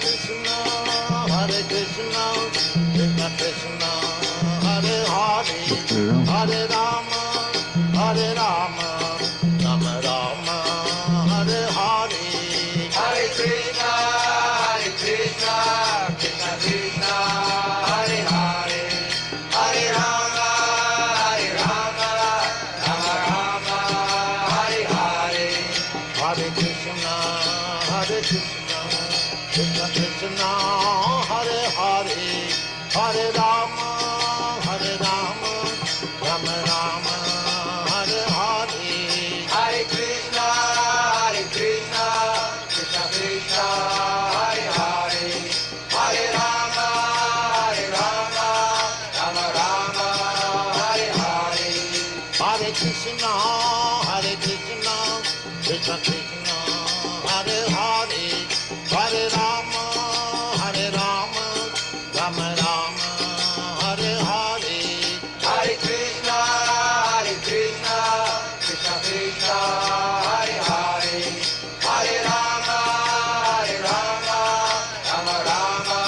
Krishna, Krishna Krishna, Hare Hare, Hare Rama, Hare Rama, Rama Rama, Hare Hare, Hare Krishna, Krishna Krishna, Hare Hare, Hare Rama, Rama Rama, Hare Hare, Hare Krishna, Krishna Krishna, Hare Hare, Hare Rama, Rama Rama, Hare Hare, Hare Krishna, Krishna Krishna, Hare Hare, Hare Rama, Rama Rama, Hare Hare, Hare Krishna, Krishna Krishna, Hare Hare, Hare Rama, Rama Rama, Hare Hare, Hare Krishna, Krishna Krishna, Hare Hare, Hare Rama, Rama Rama,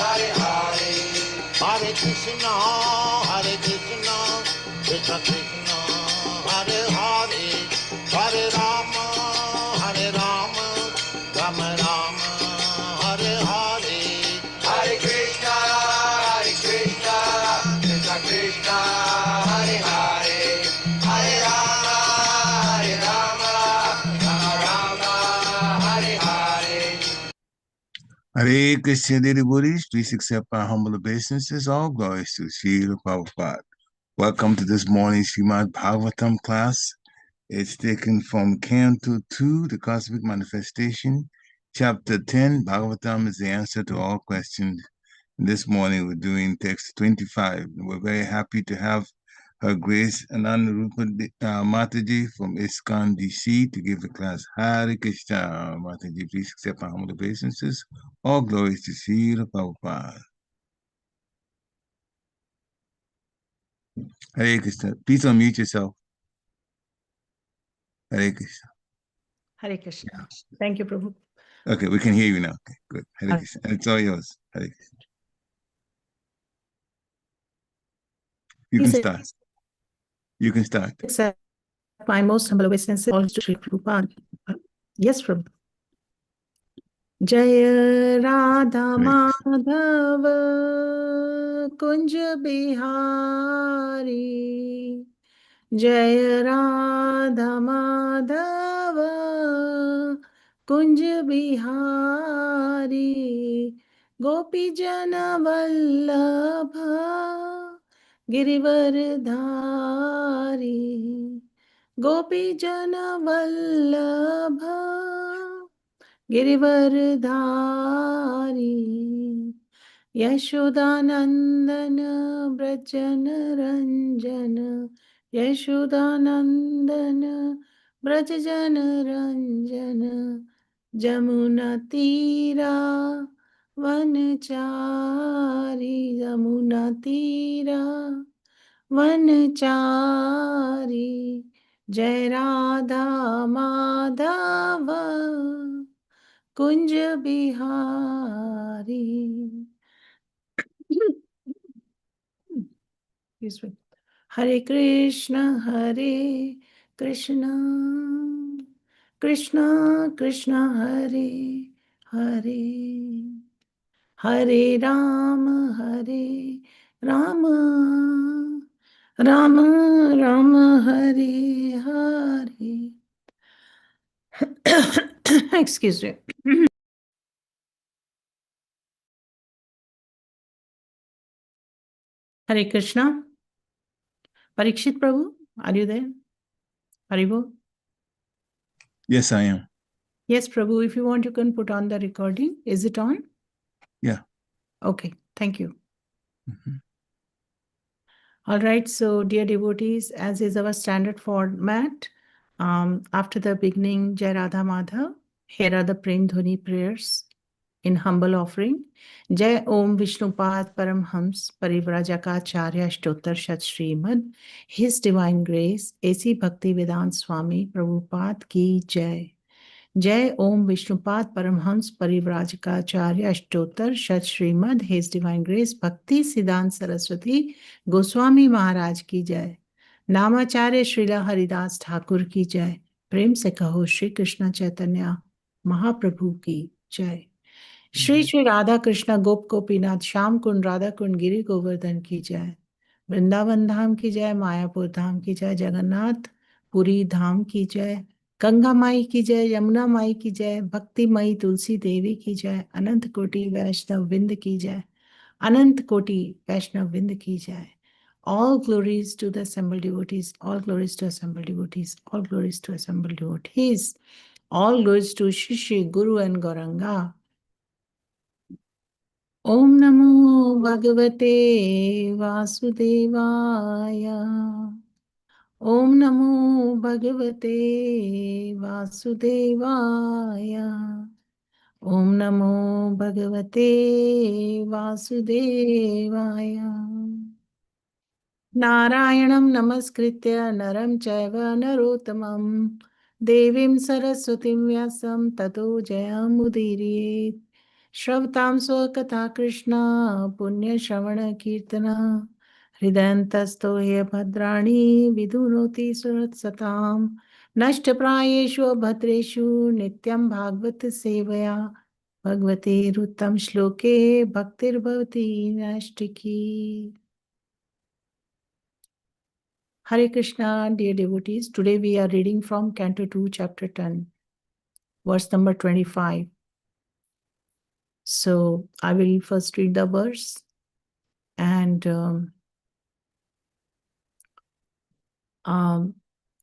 Hare Hare, Hare Krishna, Krishna Krishna, Hare Hare, Hare Rama, Rama Rama, Hare Hare, Hare Krishna, Krishna Krishna, Hare Hare, Hare Rama, Rama Rama, Hare Hare. Hare Krishna, dear devotees, please accept our humble obeisances. All glories to Srila Prabhupada. Welcome to this morning's Srimad Bhagavatam class. It's taken from Canto 2, The Cosmic Manifestation, Chapter 10. Bhagavatam is the answer to all questions. And this morning we're doing text 25. And we're very happy to have Her Grace Anandarupa Mataji from ISKCON DC to give the class. Hare Krishna. Mataji, please accept our humble obeisances. All glories to Srila Prabhupada. Hare Krishna. Please unmute yourself. Hare Krishna. Hare Krishna. Thank you, Prabhu. Okay, we can hear you now. Okay, good. Hare Krishna. And it's all yours. Hare Krishna. You can start. You can start. Accept my most humble obeisances all to Sri Prabhupada. Yes, Prabhu. Jaya Radha Madhava Kunja Bihari, Jaya Radha Madhava Kunja Bihari, Gopi Jana Vallabha Girivardhari, Gopi Jana Vallabha Girivardhari, Yashodanandana Brajana Ranjana, Yashodanandana Brajana Ranjana, Jamuna Tira Vanachari, Jamuna Tira Vanachari, Jai Radha Madhava Kunja Bihari. Excuse me. Hare Krishna, Krishna Krishna, Hare Hare, Hare Rama, Rama Rama, Hare Hare. Excuse me. Hare Krishna. Parikshit Prabhu, are you there? Haribo? Yes, I am. Yes, Prabhu, if you want, you can put on the recording. Is it on? Yeah. Okay, thank you. All right, so dear devotees, as is our standard format, after the beginning Jai Radha Madhav, here are the Prem Dhuni prayers in humble offering. Jai Om Vishnupad Paramhams Parivrajakaacharya Stottar Shat Srimad, His Divine Grace, A.C. Bhakti Vedant Swami Prabhupada Ki Jai. जय ओम विष्णुपाद परमहंस परिव्राजकाचार्य अष्टोत्तर शत Shrimad his divine grace भक्ति सिद्धांत सरस्वती गोस्वामी महाराज की जय। नामाचार्य श्रीला हरिदास ठाकुर की जय। प्रेम से कहो श्री कृष्ण चैतन्य महाप्रभु की जय। श्री श्री राधा कृष्ण गोप गोपीनाथ श्याम कुंड राधा कुंड गिरि गोवर्धन की जय। वृंदावन धाम की जय। मायापुर धाम की जय। जगन्नाथ पुरी धाम की जय। गंगा माई की जय। यमुना माई की जय। भक्ति मई तुलसी देवी की जय। अनंत कोटि वैष्णव विंद की जय। अनंत कोटि वैष्णव विंद की जय। All glories to the assembled devotees. All glories to assembled devotees. All glories to assembled devotees. All glories to Shri Shri Guru and Gauranga. Om Namo Bhagavate Vasudevaya. Om Namo Bhagavate Vasudevaya. Om Namo Bhagavate Vasudevaya. नारायणं नमस्कृत्य नरं चैव नरोत्तमं देवीं सरस्वतीं व्यासं ततो जयमुदीरयेत्। श्रवतां स्वकथा कृष्ण पुण्यश्रवणकीर्तना हृदयन्तस्थो ह्य भद्राणि विधुनोति सुहृत्सतां नष्टप्रायेषु भद्रेषु नित्यं भागवत सेवया भगवतेरुत्तम श्लोके भक्तिर्भवति नैष्टिकी। Hare Krishna, dear devotees. Today we are reading from Canto 2, Chapter 10, verse number 25. So I will first read the verse, and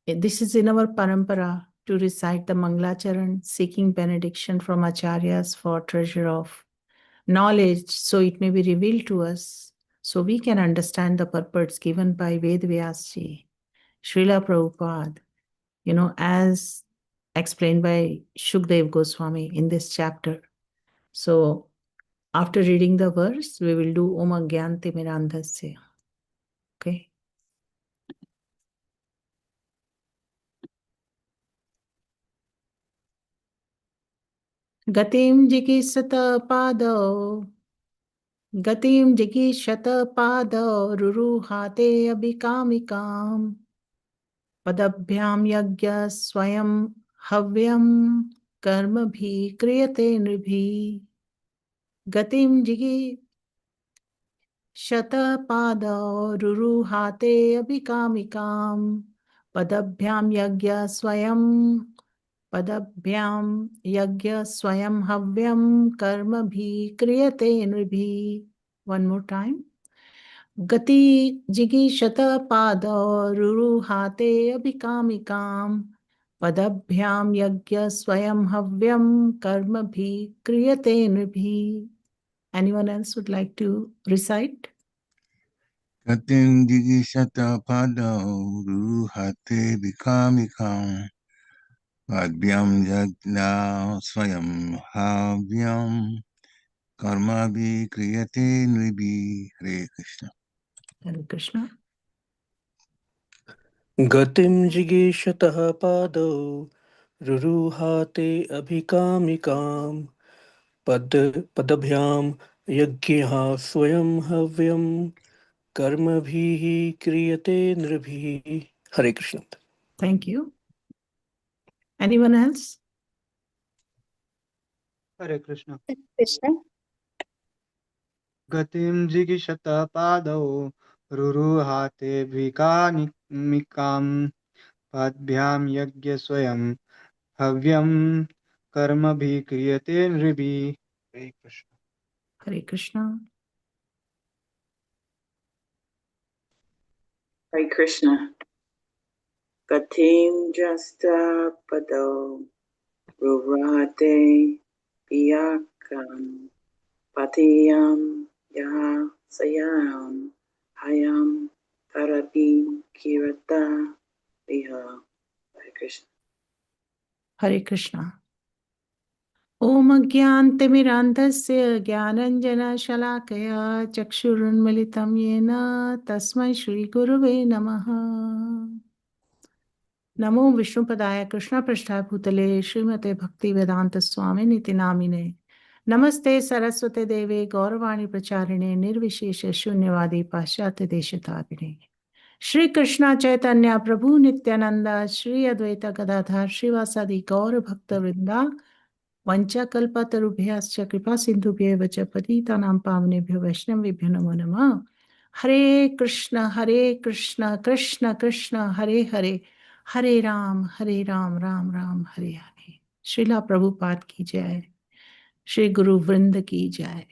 this is in our parampara to recite the Mangalacharan, seeking benediction from Acharyas for treasure of knowledge, so it may be revealed to us, so we can understand the purports given by Ved Vyasji, Srila Prabhupada, as explained by Shukdev Goswami in this chapter. So after reading the verse, we will do Om Agyanti Mirandhasya. Okay. Gatiṁ jigīṣataḥ pādau. Gatiṁ jigīṣataḥ pādau ruruhāte bhikāmikām. padbhyāṁ yajñaḥ svayaṁ havyaṁ karmabhiḥ kriyate nṛbhiḥ. Gatiṁ jigīṣataḥ pādau ruruhāte bhikāmikām. padbhyāṁ yajñaḥ svayaṁ havyaṁ karmabhiḥ kriyate nṛbhiḥ. One more time. Gati jigīṣataḥ pādau ruruhāte bhikāmikām. padbhyāṁ yajñaḥ svayaṁ havyaṁ karmabhiḥ kriyate nṛbhiḥ. Anyone else would like to recite? gatiṁ jigīṣataḥ pādau ruruhāte bhikāmikām padbhyāṁ yajñaḥ svayaṁ havyaṁ karmabhiḥ kriyate nṛbhiḥ. Hare Krishna. Hare Krishna. गतिं जिगीषतः पादौ रुरुहाते अभिकामिकां पदभ्यां यज्ञः स्वयं हव्यं कर्मभिः क्रियते नृभिः. हरे Krishna. Thank you. Anyone else? Hare Krishna. Krishna. Gatim jigīṣataḥ pādau ruruhāte bhikāmikām padbhyāṁ yajñaḥ swayam havyam karmabhiḥ kriyate nṛbhiḥ. Hare Krishna. Hare Krishna. Hare Krishna. Gatiṁ jigīṣataḥ pādau ruruhāte bhikāmikām padbhyāṁ yajñaḥ svayaṁ havyaṁ karmabhiḥ kriyate nṛbhiḥ. Hare Krishna. Hare Krishna. Om Agyantimirandhasya Jnananjana-shalakaya Chakshurunmilitam Yena Tasmai Shri Gurave Namaha. Namo Viṣṇupadaya Krishna Prasthaya Bhutale Srimate Bhakti Vedanta Swami Niti Namine Namaste Saraswate Deve Gauravani Pracharine Nirvishesha Shunyavadi Paśyatya Deshatarine Shri Krishna Chaitanya Prabhu Nityananda Shri Advaita Gadadhar Shrivasadi Gaura Bhakta Vrinda Vancha Kalpatarubhyascha Kripa Sindhubhya Vacha Patitanam Pavnebhyo Vaishnavibhyo Namo Namah Hare Krishna Krishna Krishna Hare Hare Hare Ram, Ram Ram, Hare Hare. Srila Prabhupada ki jai. Shri Guru Vrinda ki jai.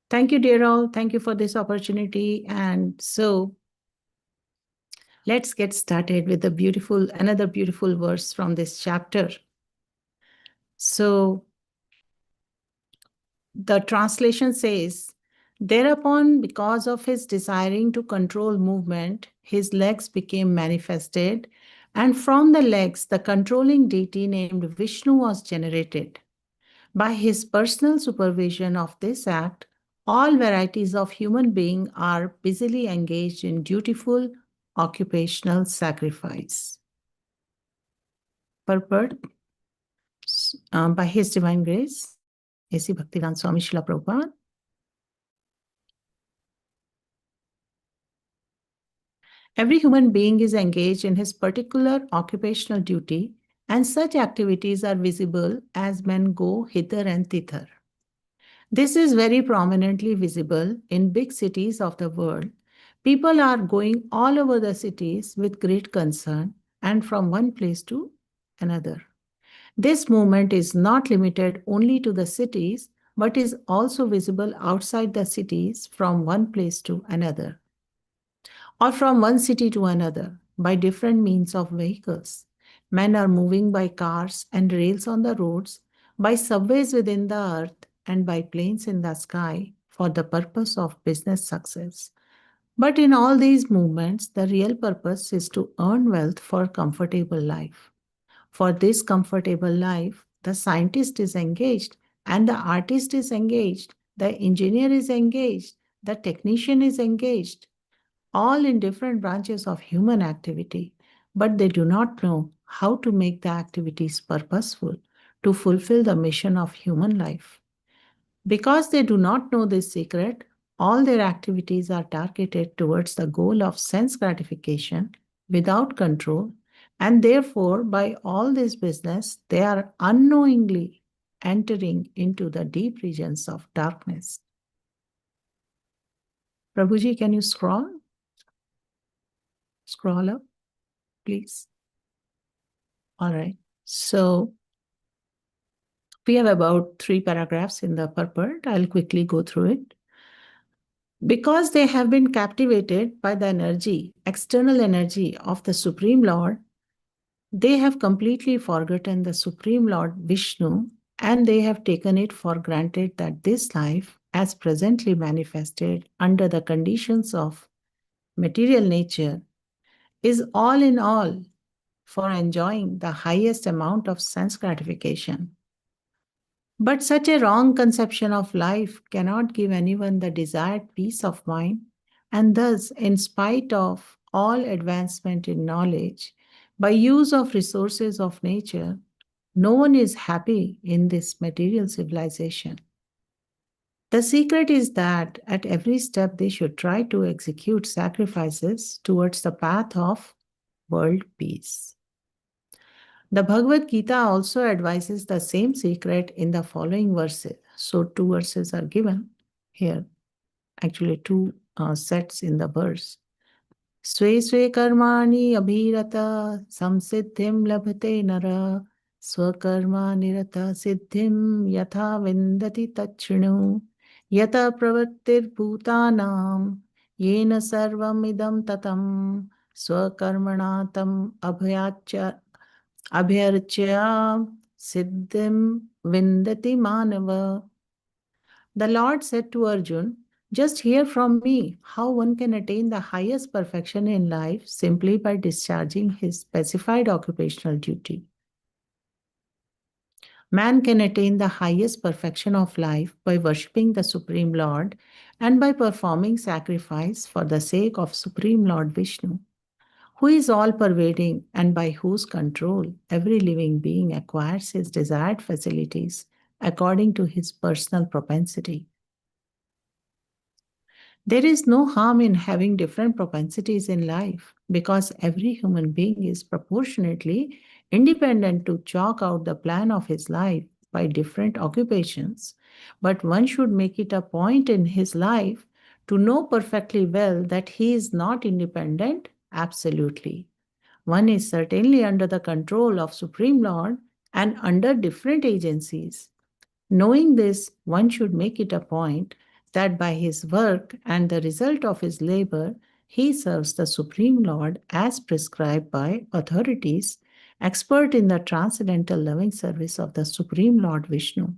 Thank you, dear all. Thank you for this opportunity. And so, let's get started with another beautiful verse from this chapter. So, the translation says, Thereupon, because of his desiring to control movement, his legs became manifested, and from the legs, the controlling deity named Viṣṇu was generated. By his personal supervision of this act, all varieties of human beings are busily engaged in dutiful occupational sacrifice. Purport, by his divine grace, A.C. Bhaktivedanta Swami Srila Prabhupada. Every human being is engaged in his particular occupational duty, and such activities are visible as men go hither and thither. This is very prominently visible in big cities of the world. People are going all over the cities with great concern and from one place to another. This movement is not limited only to the cities, but is also visible outside the cities from one place to another, or from one city to another by different means of vehicles. Men are moving by cars and rails on the roads, by subways within the earth, and by planes in the sky for the purpose of business success. But in all these movements, the real purpose is to earn wealth for comfortable life. For this comfortable life, the scientist is engaged, and the artist is engaged, the engineer is engaged, the technician is engaged, all in different branches of human activity, but they do not know how to make the activities purposeful to fulfill the mission of human life. Because they do not know this secret, all their activities are targeted towards the goal of sense gratification without control, and therefore, by all this business, they are unknowingly entering into the deep regions of darkness. Prabhuji, can you scroll? Scroll up, please. All right. So we have about 3 paragraphs in the purport. I'll quickly go through it. Because they have been captivated by the energy, external energy of the Supreme Lord, they have completely forgotten the Supreme Lord Viṣṇu, and they have taken it for granted that this life, as presently manifested under the conditions of material nature, is all in all for enjoying the highest amount of sense gratification. But such a wrong conception of life cannot give anyone the desired peace of mind, and thus, in spite of all advancement in knowledge, by use of resources of nature, no one is happy in this material civilization. The secret is that at every step they should try to execute sacrifices towards the path of world peace. The Bhagavad Gita also advises the same secret in the following verses. So 2 verses are given here, actually 2 sets in the verse. Sve sve karmani abhirata samsiddhim labhate nara swakarma nirata siddhim yatha vindati tachrinu yata pravrittir bhutanam yena sarvam idam tatam swakarmana tam abhyarchya siddhim vindati manava. The Lord said to Arjun, just hear from me how one can attain the highest perfection in life simply by discharging his specified occupational duty. Man can attain the highest perfection of life by worshipping the Supreme Lord and by performing sacrifice for the sake of Supreme Lord Viṣṇu. who is all-pervading and by whose control every living being acquires his desired facilities according to his personal propensity. There is no harm in having different propensities in life because every human being is proportionately independent to chalk out the plan of his life by different occupations. But one should make it a point in his life to know perfectly well that he is not independent absolutely. One is certainly under the control of Supreme Lord and under different agencies. Knowing this, one should make it a point that by his work and the result of his labor, he serves the Supreme Lord as prescribed by authorities, expert in the transcendental loving service of the Supreme Lord Viṣṇu.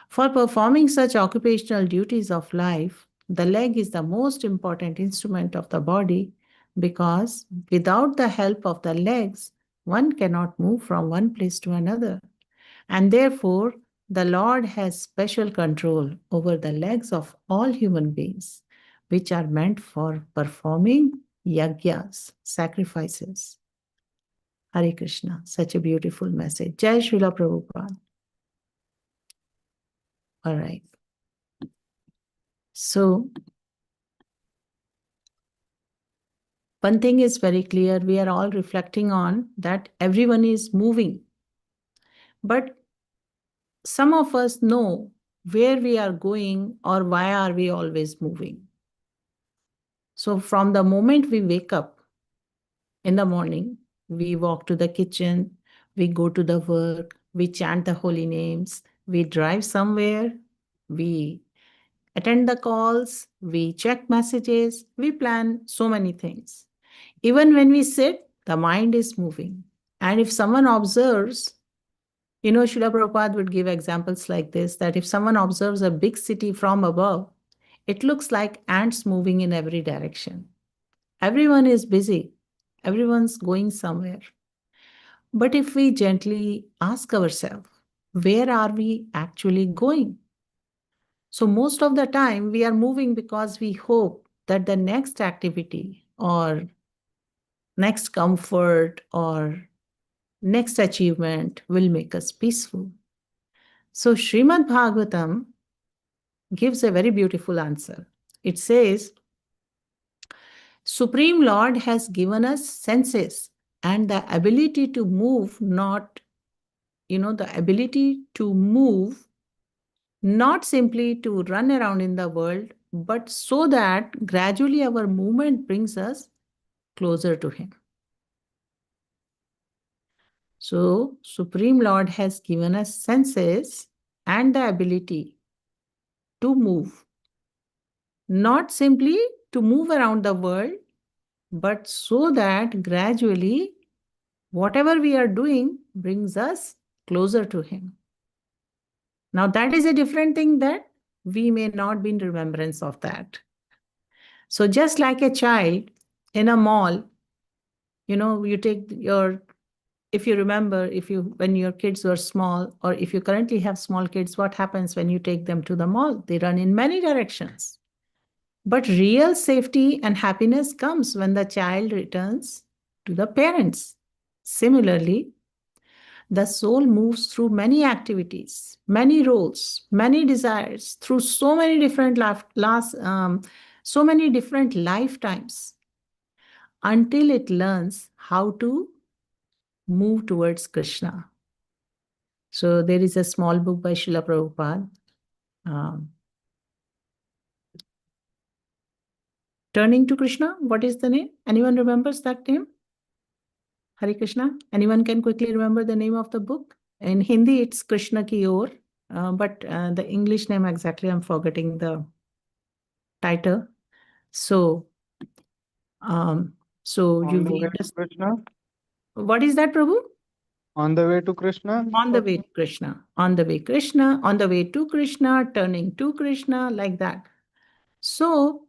For performing such occupational duties of life, the leg is the most important instrument of the body because without the help of the legs, one cannot move from one place to another. And therefore, the Lord has special control over the legs of all human beings, which are meant for performing yajñas, sacrifices. Hare Krishna, such a beautiful message. Jai Srila Prabhupada. All right. So, one thing is very clear, we are all reflecting on that everyone is moving. But some of us know where we are going or why are we always moving. So from the moment we wake up in the morning, we walk to the kitchen, we go to the work, we chant the holy names, we drive somewhere, we attend the calls, we check messages, we plan so many things. Even when we sit, the mind is moving. And if someone observes, Srila Prabhupada would give examples like this, that if someone observes a big city from above, it looks like ants moving in every direction. Everyone is busy. Everyone's going somewhere. But if we gently ask ourselves, where are we actually going? So most of the time we are moving because we hope that the next activity or next comfort or next achievement will make us peaceful. So Srimad Bhagavatam gives a very beautiful answer. It says, Supreme Lord has given us senses and the ability to move, not simply to run around in the world, but so that gradually our movement brings us closer to Him. So, Supreme Lord has given us senses and the ability to move, not simply to move around the world, but so that gradually whatever we are doing brings us closer to Him. Now, that is a different thing that we may not be in remembrance of that. So just like a child in a mall, you take if you remember, when your kids were small, or if you currently have small kids, what happens when you take them to the mall? They run in many directions. But real safety and happiness comes when the child returns to the parents. Similarly, the soul moves through many activities, many roles, many desires, through so many different lifetimes, until it learns how to move towards Krishna. So there is a small book by Srila Prabhupada, Turning to Krishna. What is the name? Anyone remembers that name? Hare Krishna. Anyone can quickly remember the name of the book? In Hindi, it's Krishna Ki Or, but the English name exactly, I'm forgetting the title. So, On the way to Krishna. What is that, Prabhu? On the way to Krishna. On the way to Krishna. On the way Krishna. On the way to Krishna. Turning to Krishna. Like that. So,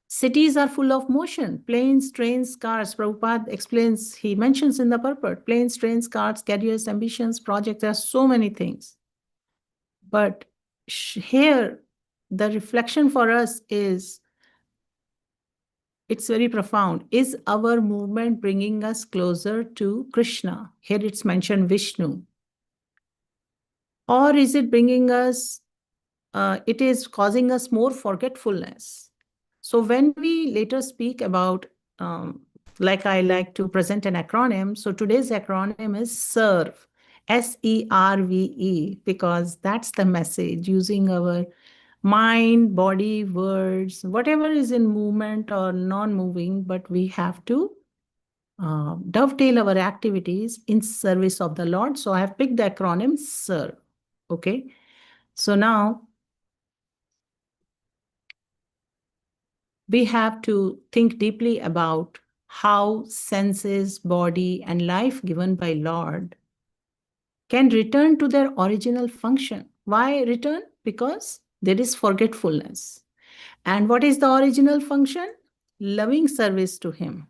cities are full of motion. Planes, trains, cars. Prabhupada explains, he mentions in the purport, planes, trains, cars, careers, ambitions, projects. There are so many things. But here, the reflection for us is, it's very profound. Is our movement bringing us closer to Krishna? Here it's mentioned Viṣṇu. Or is it bringing us, it is causing us more forgetfulness? So when we later speak about, like I like to present an acronym, so today's acronym is SERVE, SERVE, because that's the message, using our mind, body, words, whatever is in movement or non-moving, but we have to dovetail our activities in service of the Lord. So I have picked the acronym SERVE. Okay. So now we have to think deeply about how senses, body, and life given by Lord can return to their original function. Why return? Because there is forgetfulness. And what is the original function? Loving service to Him.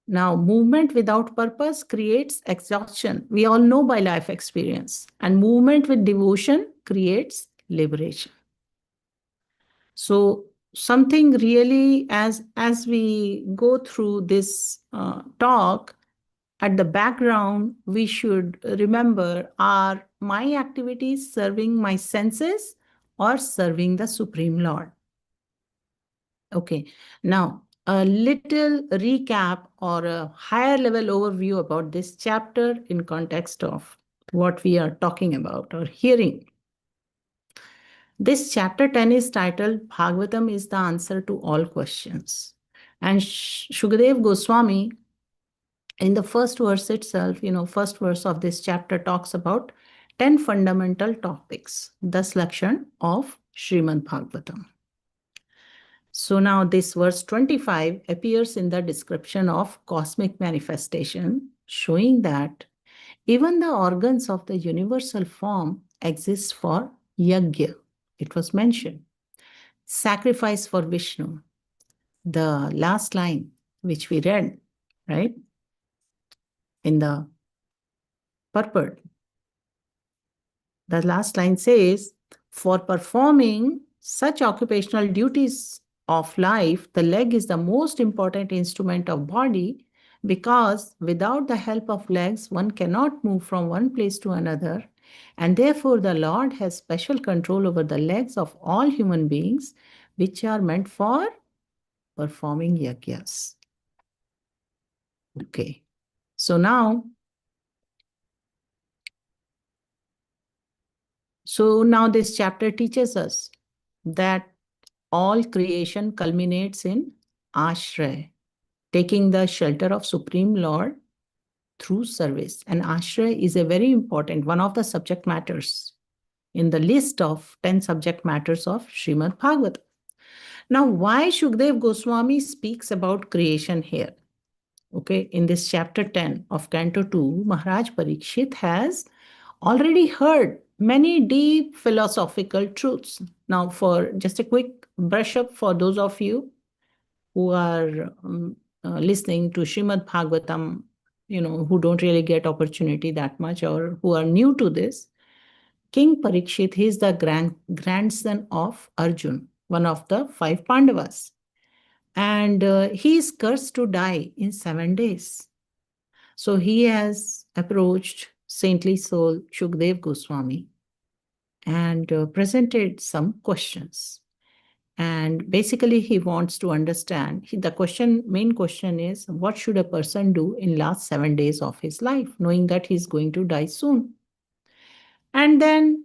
Now, movement without purpose creates exhaustion. We all know by life experience. And movement with devotion creates liberation. So something really, as we go through this talk, at the background, we should remember, are my activities serving my senses or serving the Supreme Lord? Okay, now a little recap or a higher level overview about this chapter in context of what we are talking about or hearing. This chapter 10 is titled Bhagavatam is the answer to all questions. And Shukadev Goswami, in the first verse itself, first verse of this chapter talks about 10 fundamental topics, 10 lakshan of Srimad Bhagavatam. So now this verse 25 appears in the description of cosmic manifestation, showing that even the organs of the universal form exist for yajñaḥ. It was mentioned. Sacrifice for Viṣṇu. The last line, which we read, right? In the purport. The last line says, for performing such occupational duties of life, the leg is the most important instrument of body, because without the help of legs, one cannot move from one place to another. And therefore, the Lord has special control over the legs of all human beings, which are meant for performing yajñas. Okay. So now this chapter teaches us that all creation culminates in ashraya, taking the shelter of Supreme Lord through service. And ashraya is a very important one of the subject matters in the list of 10 subject matters of Srimad Bhagavatam. Now, why Shukadev Goswami speaks about creation here? Okay, in this chapter 10 of Canto 2, Maharaj Parikshit has already heard many deep philosophical truths. Now, for just a quick brush up for those of you who are listening to Srimad Bhagavatam, who don't really get opportunity that much or who are new to this, King Parikshit, he is the grandson of Arjun, one of the 5 Pandavas. And he is cursed to die in 7 days. So he has approached saintly soul Shukadev Goswami and presented some questions. And basically he wants to understand, the main question is, what should a person do in last 7 days of his life, knowing that he's going to die soon? And then,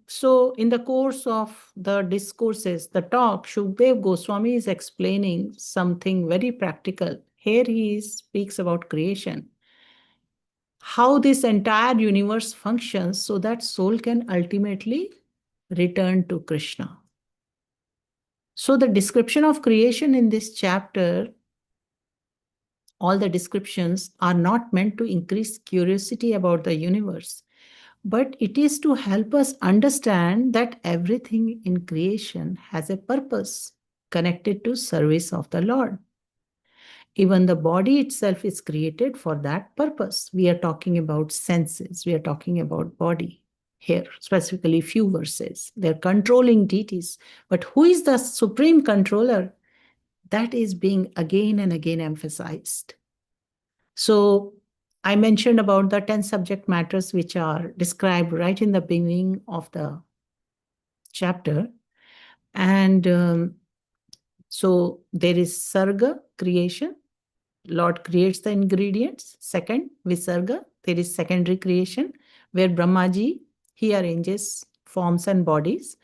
so in the course of the discourses, the talk, Shukadev Goswami is explaining something very practical. Here he speaks about creation, how this entire universe functions so that soul can ultimately return to Krishna. So the description of creation in this chapter, all the descriptions are not meant to increase curiosity about the universe, but it is to help us understand that everything in creation has a purpose connected to service of the Lord. Even the body itself is created for that purpose. We are talking about senses. We are talking about body here, specifically few verses. They're controlling deities. But who is the supreme controller? that is being again and again emphasized. So I mentioned about the 10 subject matters which are described right in the beginning of the chapter. And so there is sarga, creation. Lord creates the ingredients. Second, visarga, there is secondary creation, where Brahmaji, he arranges forms and bodies.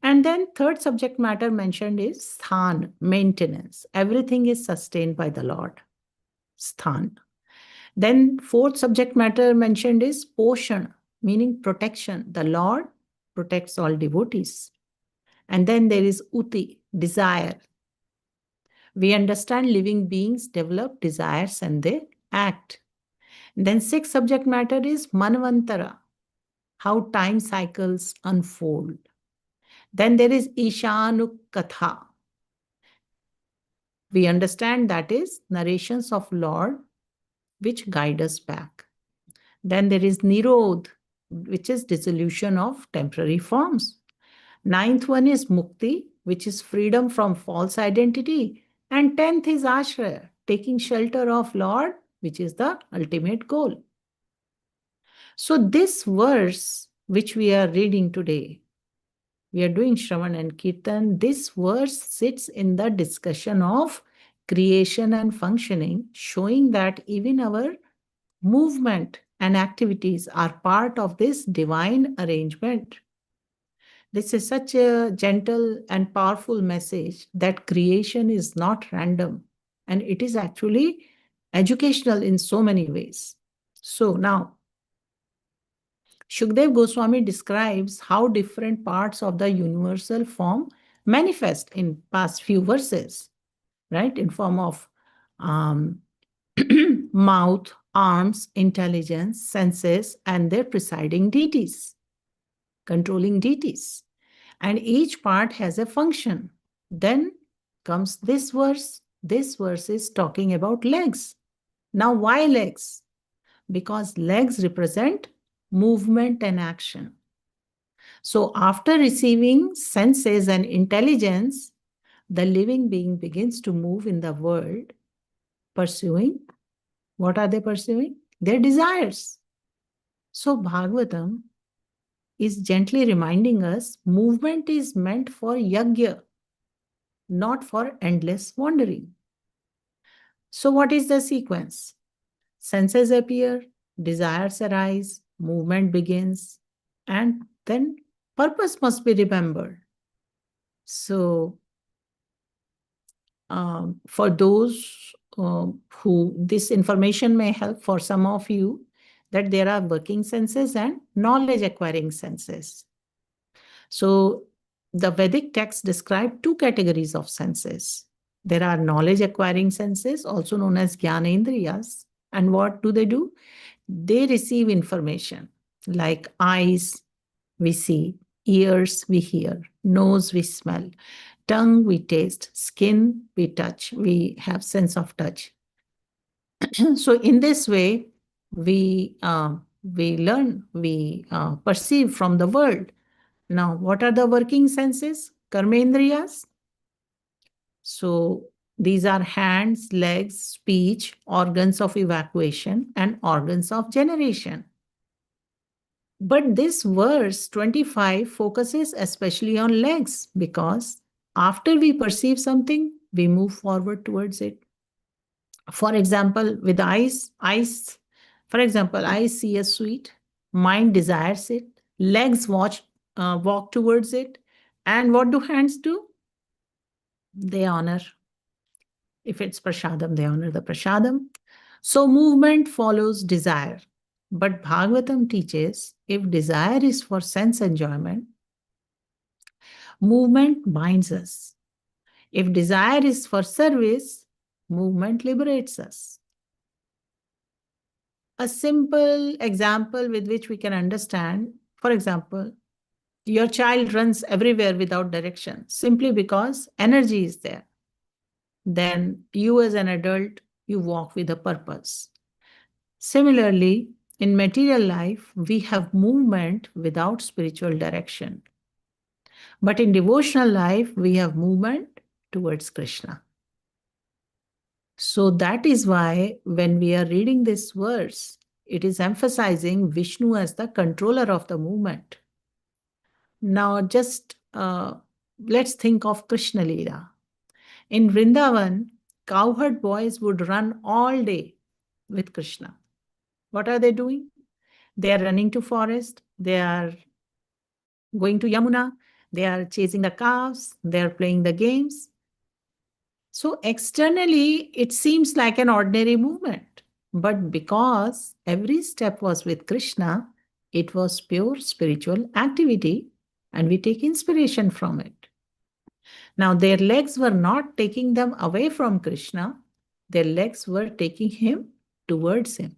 And then third subject matter mentioned is sthan, maintenance. Everything is sustained by the Lord. Sthan. Then fourth subject matter mentioned is poshan, meaning protection. The Lord protects all devotees. And then there is uti, desire. We understand living beings develop desires and they act. Then sixth subject matter is manvantara, how time cycles unfold. Then there is ishanukatha. We understand that is narrations of Lord which guide us back. Then there is nirodh, which is dissolution of temporary forms. Ninth one is mukti, which is freedom from false identity. And 10th is ashraya, taking shelter of Lord, which is the ultimate goal. So this verse, which we are reading today, we are doing Shravan and Kirtan, this verse sits in the discussion of creation and functioning, showing that even our movement and activities are part of this divine arrangement. This is such a gentle and powerful message that creation is not random, and it is actually educational in so many ways. So now, Shukdev Goswami describes how different parts of the universal form manifest in past few verses, right? In form of mouth, arms, intelligence, senses, and their presiding deities, controlling deities. And each part has a function. Then comes this verse. This verse is talking about legs. Now, why legs? Because legs represent movement and action. So after receiving senses and intelligence, the living being begins to move in the world, pursuing. What are they pursuing? Their desires. So Bhagavatam is gently reminding us movement is meant for yajña, not for endless wandering. So what is the sequence? Senses appear, desires arise, movement begins, and then purpose must be remembered. So for those who this information may help for some of you, that there are working senses and knowledge acquiring senses. So the Vedic texts describe two categories of senses. There are knowledge acquiring senses, also known as jnanendriyas. And what do? They receive information like eyes, we see, ears, we hear, nose, we smell, tongue, we taste, skin, we touch, we have sense of touch. So in this way, we learn, we perceive from the world. Now, what are the working senses? Karmendriyas. So these are hands, legs, speech, organs of evacuation, and organs of generation. But this verse 25 focuses especially on legs, because after we perceive something, we move forward towards it. For example, with eyes, for example, eyes see a sweet, mind desires it, legs walk towards it, and what do hands do? They honor. If it's prasadam, they honor the prasadam. So movement follows desire. But Bhagavatam teaches, if desire is for sense enjoyment, movement binds us. If desire is for service, movement liberates us. A simple example with which we can understand, for example, your child runs everywhere without direction, simply because energy is there. Then you as an adult, you walk with a purpose. Similarly, in material life, we have movement without spiritual direction. But in devotional life, we have movement towards Krishna. So that is why when we are reading this verse, it is emphasizing Viṣṇu as the controller of the movement. Now just let's think of Krishna Leela. In Vrindavan, cowherd boys would run all day with Krishna. What are they doing? They are running to forest, they are going to Yamuna, they are chasing the cows, they are playing the games. So externally, it seems like an ordinary movement. But because every step was with Krishna, it was pure spiritual activity, and we take inspiration from it. Now, their legs were not taking them away from Krishna, their legs were taking him towards him.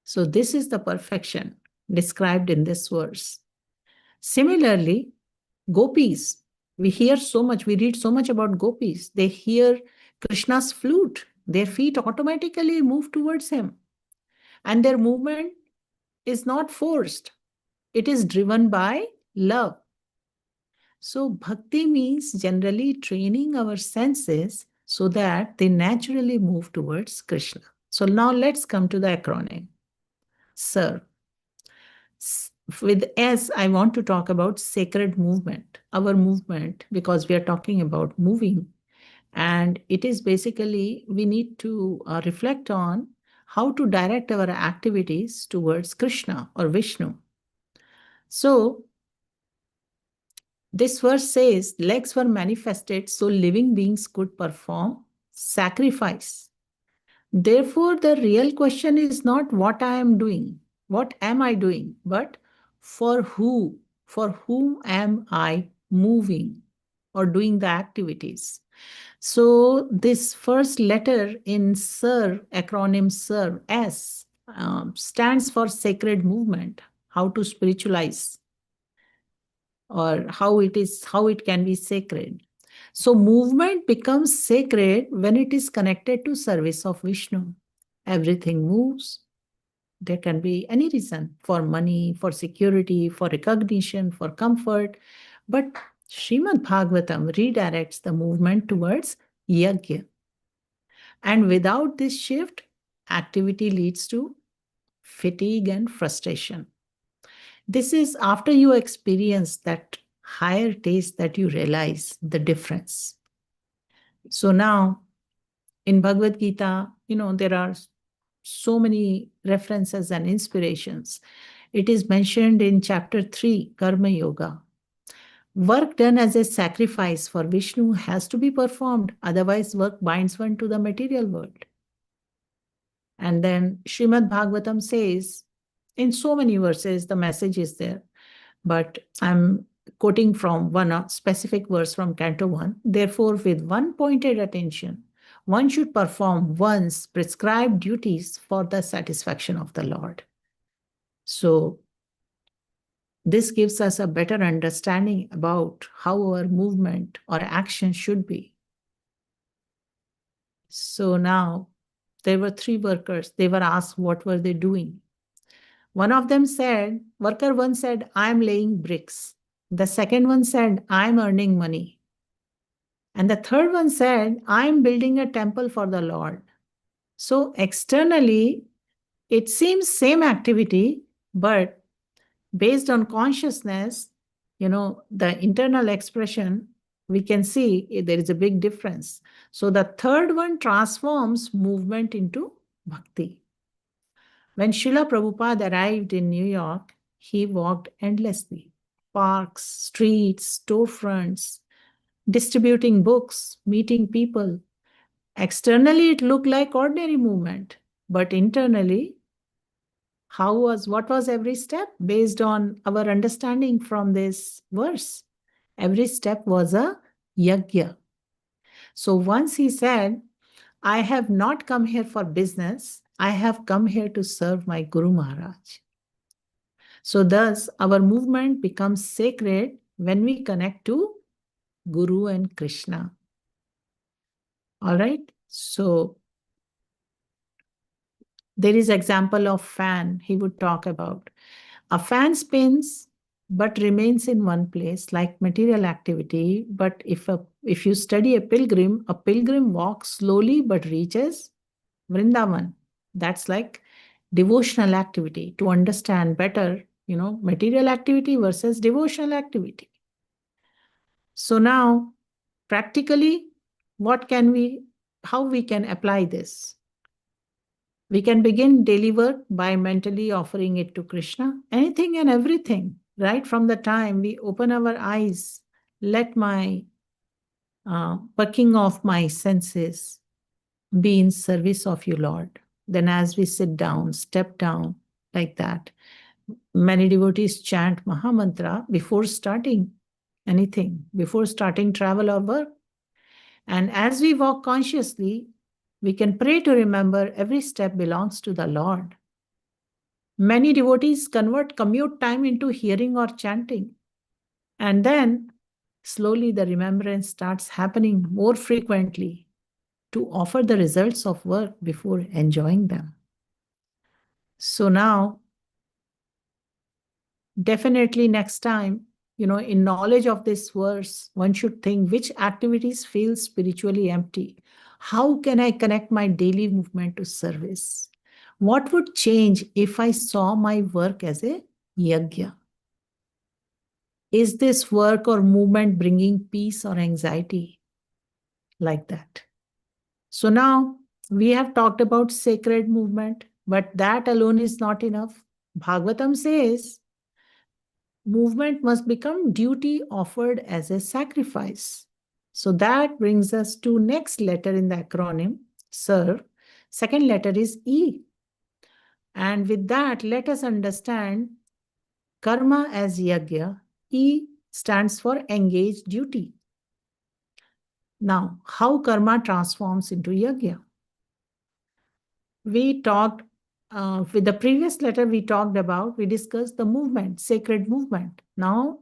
So this is the perfection described in this verse. Similarly, gopis, we hear so much, we read so much about gopis. They hear Krishna's flute, their feet automatically move towards him. And their movement is not forced, it is driven by love. So bhakti means generally training our senses so that they naturally move towards Krishna. So now let's come to the acronym. Sir. With S, I want to talk about sacred movement, our movement, because we are talking about moving. And it is basically, we need to reflect on how to direct our activities towards Krishna or Viṣṇu. So, this verse says, legs were manifested so living beings could perform sacrifice. Therefore, the real question is not what I am doing, what am I doing, but for who, for whom am I moving or doing the activities. So this first letter in SIR, acronym SIR, S, stands for sacred movement, how to spiritualize, or how it can be sacred. So movement becomes sacred when it is connected to service of Viṣṇu. Everything moves. There can be any reason, for money, for security, for recognition, for comfort. But Srimad Bhagavatam redirects the movement towards yajña. And without this shift, activity leads to fatigue and frustration. This is after you experience that higher taste that you realize the difference. So now, in Bhagavad Gita, there are so many references and inspirations. It is mentioned in chapter 3, Karma Yoga. Work done as a sacrifice for Viṣṇu has to be performed, otherwise work binds one to the material world. And then Srimad Bhagavatam says, in so many verses, the message is there, but I'm quoting from one specific verse from Canto 1. Therefore, with one pointed attention, one should perform one's prescribed duties for the satisfaction of the Lord. So, this gives us a better understanding about how our movement or action should be. So now, there were 3 workers. They were asked what were they doing. One of them said, worker 1 said, I'm laying bricks. The second one said, I'm earning money. And the third one said, I'm building a temple for the Lord. So externally, it seems same activity, but based on consciousness, the internal expression, we can see there is a big difference. So the third one transforms movement into bhakti. When Srila Prabhupada arrived in New York, he walked endlessly. Parks, streets, storefronts, distributing books, meeting people. Externally, it looked like ordinary movement, but internally, what was every step? Based on our understanding from this verse, every step was a yajña. So once he said, I have not come here for business, I have come here to serve my Guru Maharaj. So thus, our movement becomes sacred when we connect to Guru and Krishna. All right. So there is example of fan he would talk about. A fan spins but remains in one place like material activity. But if you study a pilgrim walks slowly but reaches Vrindavan. That's like devotional activity to understand better, material activity versus devotional activity. So now, practically, how we can apply this? We can begin daily work by mentally offering it to Krishna, anything and everything, right from the time we open our eyes. Let my working of my senses be in service of you, Lord. Then as we sit down, step down, like that. Many devotees chant Mahamantra before starting anything, before starting travel or work. And as we walk consciously, we can pray to remember every step belongs to the Lord. Many devotees convert commute time into hearing or chanting. And then slowly the remembrance starts happening more frequently to offer the results of work before enjoying them. So now, definitely next time, in knowledge of this verse, one should think which activities feel spiritually empty. How can I connect my daily movement to service? What would change if I saw my work as a yajña? Is this work or movement bringing peace or anxiety? Like that. So now we have talked about sacred movement, but that alone is not enough. Bhagavatam says, movement must become duty offered as a sacrifice. So that brings us to next letter in the acronym, serve. Second letter is E. And with that, let us understand karma as yajña. E stands for engage duty. Now, how karma transforms into yajña? We talked, with the previous letter we discussed the movement, sacred movement. Now,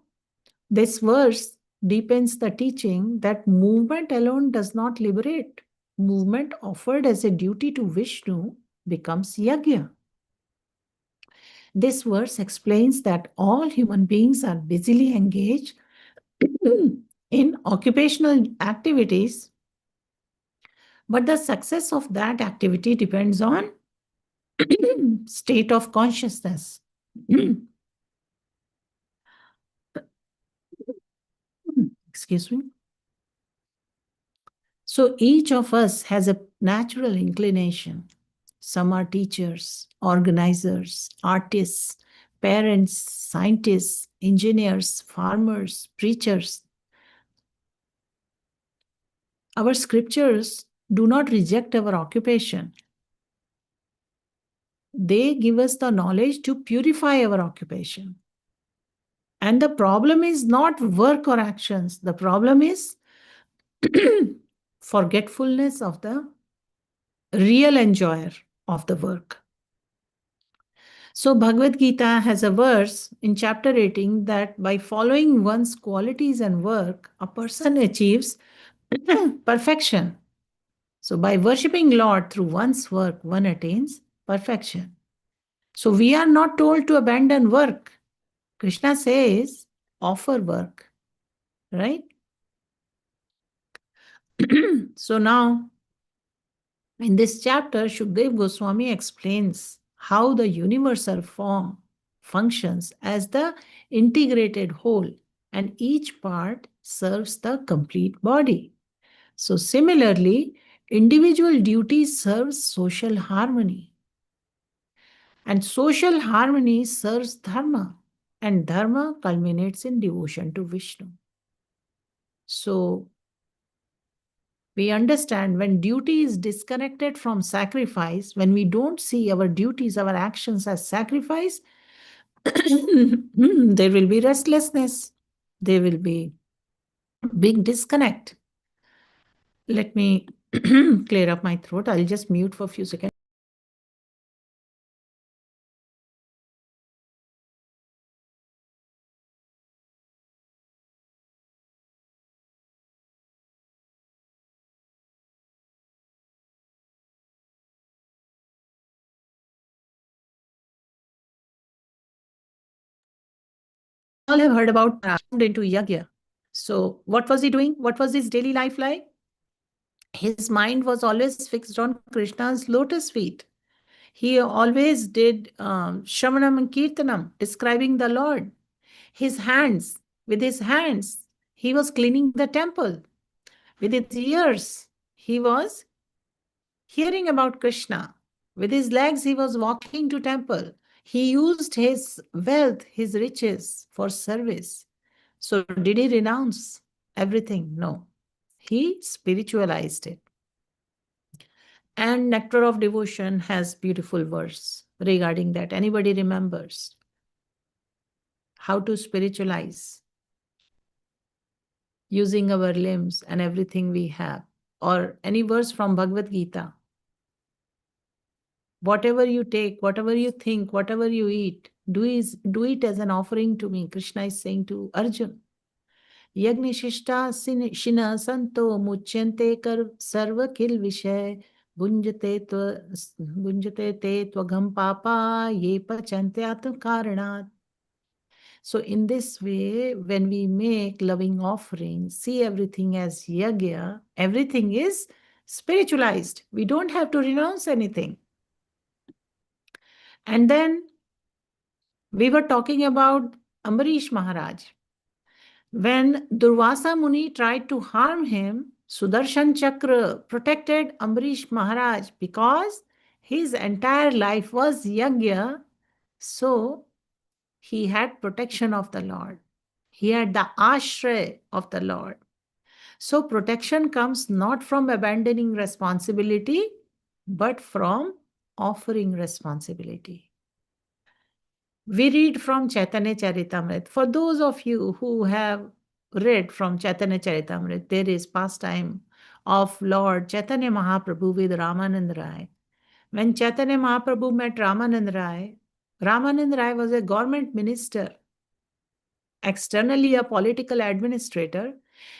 this verse deepens the teaching that movement alone does not liberate. Movement offered as a duty to Viṣṇu becomes yajña. This verse explains that all human beings are busily engaged in occupational activities, but the success of that activity depends on state of consciousness. Excuse me. So each of us has a natural inclination. Some are teachers, organizers, artists, parents, scientists, engineers, farmers, preachers. Our scriptures do not reject our occupation. They give us the knowledge to purify our occupation. And the problem is not work or actions. The problem is forgetfulness of the real enjoyer of the work. So Bhagavad Gita has a verse in chapter 18 that by following one's qualities and work, a person achieves perfection. So by worshipping Lord through one's work, one attains perfection. So we are not told to abandon work. Krishna says, offer work, right? So now, in this chapter, Shukdev Goswami explains how the universal form functions as the integrated whole, and each part serves the complete body. So similarly, individual duty serves social harmony. And social harmony serves dharma, and dharma culminates in devotion to Viṣṇu. So we understand when duty is disconnected from sacrifice, when we don't see our duties, our actions as sacrifice, there will be restlessness. There will be big disconnect. Let me clear up my throat. I'll just mute for a few seconds. all have heard about into yajñaḥ. So what was he doing? What was his daily life like? His mind was always fixed on Krishna's lotus feet. He always did Shravanam and Kirtanam, describing the Lord. His hands, with his hands, he was cleaning the temple. With his ears, he was hearing about Krishna. With his legs, he was walking to temple. He used his wealth, his riches for service. So did he renounce everything? No. He spiritualized it. And Nectar of Devotion has beautiful verse regarding that. Anybody remembers how to spiritualize using our limbs and everything we have? Or any verse from Bhagavad Gita? Whatever you take, whatever you think, whatever you eat, do it as an offering to me. Krishna is saying to Arjuna. Yajñaḥ shina santo muchyante kar sarva kil vishay bunjate te tvagam papa ye pachante atma karanat. So in this way, when we make loving offerings, see everything as yajña, everything is spiritualized. We don't have to renounce anything. And then we were talking about Ambarish Maharaj. When Durvasa Muni tried to harm him, Sudarshan Chakra protected Ambarish Maharaj because his entire life was yajña. So he had protection of the Lord. He had the ashray of the Lord. So protection comes not from abandoning responsibility, but from offering responsibility. We read from Chaitanya Charitamrita. For those of you who have read from Chaitanya Charitamrita, there is pastime of Lord Chaitanya Mahaprabhu with Ramananda Rai. When Chaitanya Mahaprabhu met Ramananda Rai was a government minister, externally a political administrator,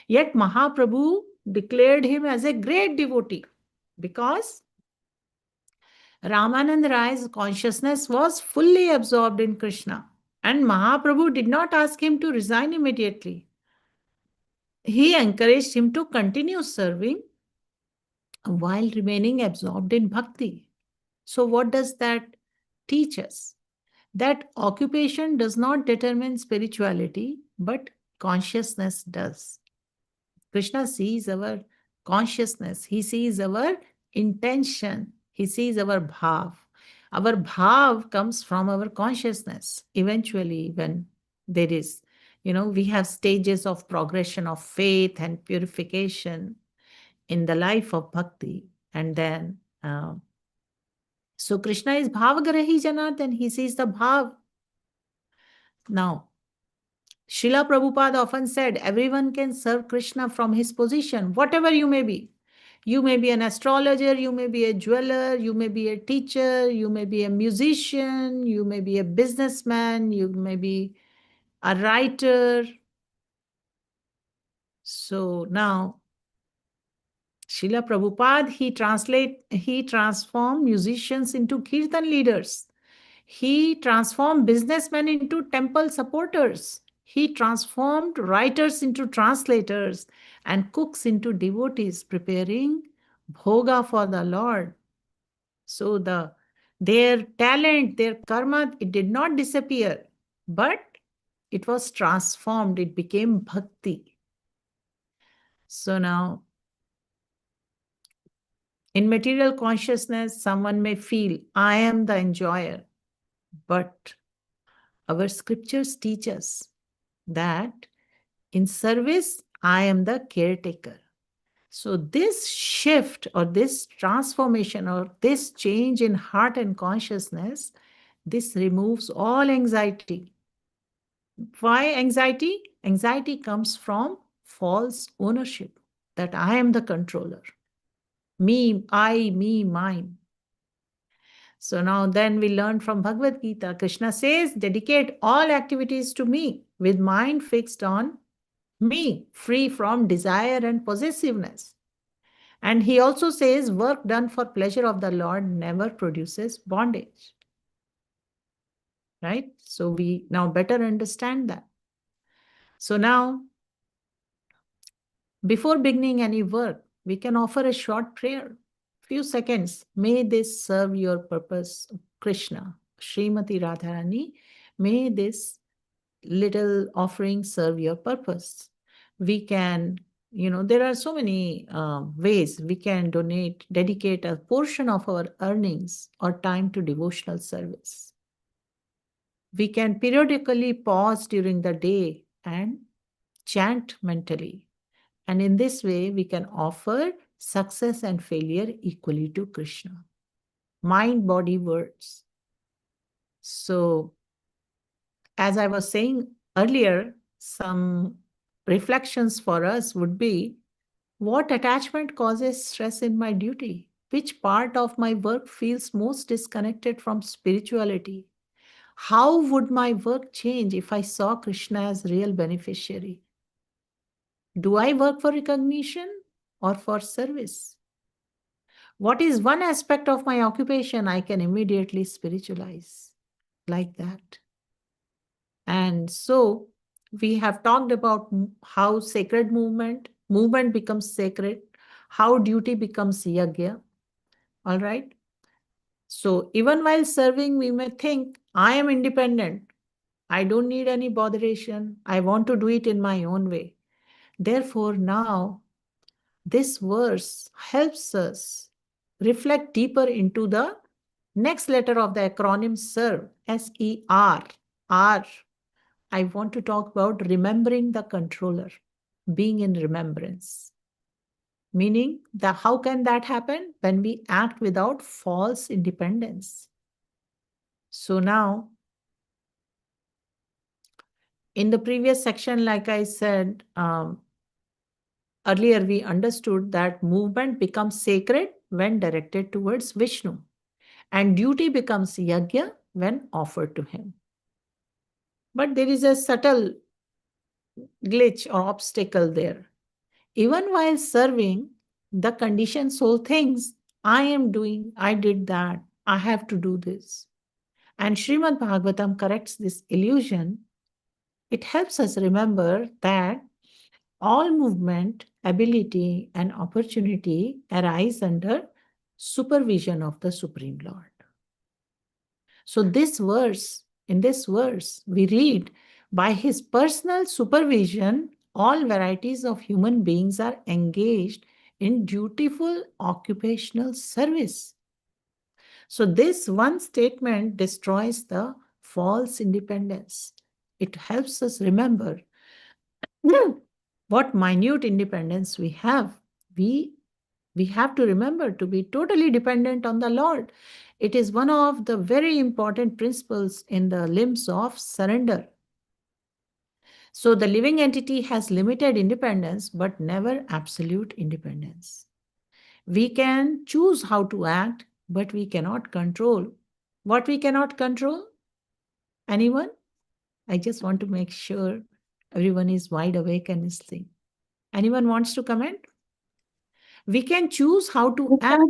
yet Mahaprabhu declared him as a great devotee because Ramananda Rai's consciousness was fully absorbed in Krishna, and Mahaprabhu did not ask him to resign immediately. He encouraged him to continue serving while remaining absorbed in bhakti. So what does that teach us? That occupation does not determine spirituality, but consciousness does. Krishna sees our consciousness. He sees our intention. He sees our bhav. Our bhav comes from our consciousness. Eventually, when there is, we have stages of progression of faith and purification in the life of bhakti. And then, so Krishna is bhavagarahi Janardhan. He sees the bhav. Now, Srila Prabhupada often said, everyone can serve Krishna from his position, whatever you may be. You may be an astrologer, you may be a jeweler, you may be a teacher, you may be a musician, you may be a businessman, you may be a writer. So now, Srila Prabhupada, he transformed musicians into kirtan leaders. He transformed businessmen into temple supporters. He transformed writers into translators and cooks into devotees, preparing bhoga for the Lord. So their talent, their karma, it did not disappear, but it was transformed. It became bhakti. So now, in material consciousness, someone may feel, I am the enjoyer. But our scriptures teach us that in service, I am the caretaker. So this shift or this transformation or this change in heart and consciousness, this removes all anxiety. Why anxiety? Anxiety comes from false ownership, that I am the controller. Me, I, me, mine. So now then we learn from Bhagavad Gita, Krishna says, dedicate all activities to me with mind fixed on me, free from desire and possessiveness. And he also says, work done for pleasure of the Lord never produces bondage. Right? So we now better understand that. So now, before beginning any work, we can offer a short prayer. Few seconds. May this serve your purpose, Krishna. Srimati Radharani, may this little offering serve your purpose. We can, there are so many ways we can dedicate a portion of our earnings or time to devotional service. We can periodically pause during the day and chant mentally. And in this way, we can offer success and failure equally to Krishna. Mind, body, words. So, as I was saying earlier, some reflections for us would be, what attachment causes stress in my duty? Which part of my work feels most disconnected from spirituality? How would my work change if I saw Krishna as real beneficiary? Do I work for recognition or for service? What is one aspect of my occupation I can immediately spiritualize? Like that. And so we have talked about how sacred movement becomes sacred, how duty becomes yajña. All right. So even while serving, we may think, I am independent. I don't need any botheration. I want to do it in my own way. Therefore, now this verse helps us reflect deeper into the next letter of the acronym SER, S-E-R, R. I want to talk about remembering the controller, being in remembrance. Meaning, how can that happen? When we act without false independence. So now, in the previous section, like I said, earlier we understood that movement becomes sacred when directed towards Viṣṇu, and duty becomes yajña when offered to him. But there is a subtle glitch or obstacle there. Even while serving, the conditioned soul thinks, I did that, I have to do this. And Srimad Bhagavatam corrects this illusion. It helps us remember that all movement, ability, and opportunity arise under supervision of the Supreme Lord. So in this verse, we read, by his personal supervision, all varieties of human beings are engaged in dutiful occupational service. So this one statement destroys the false independence. It helps us remember what minute independence we have. We have to remember to be totally dependent on the Lord. It is one of the very important principles in the limbs of surrender. So the living entity has limited independence, but never absolute independence. We can choose how to act, but we cannot control. What we cannot control? Anyone? I just want to make sure everyone is wide awake and listening. Anyone wants to comment? We can choose how to act.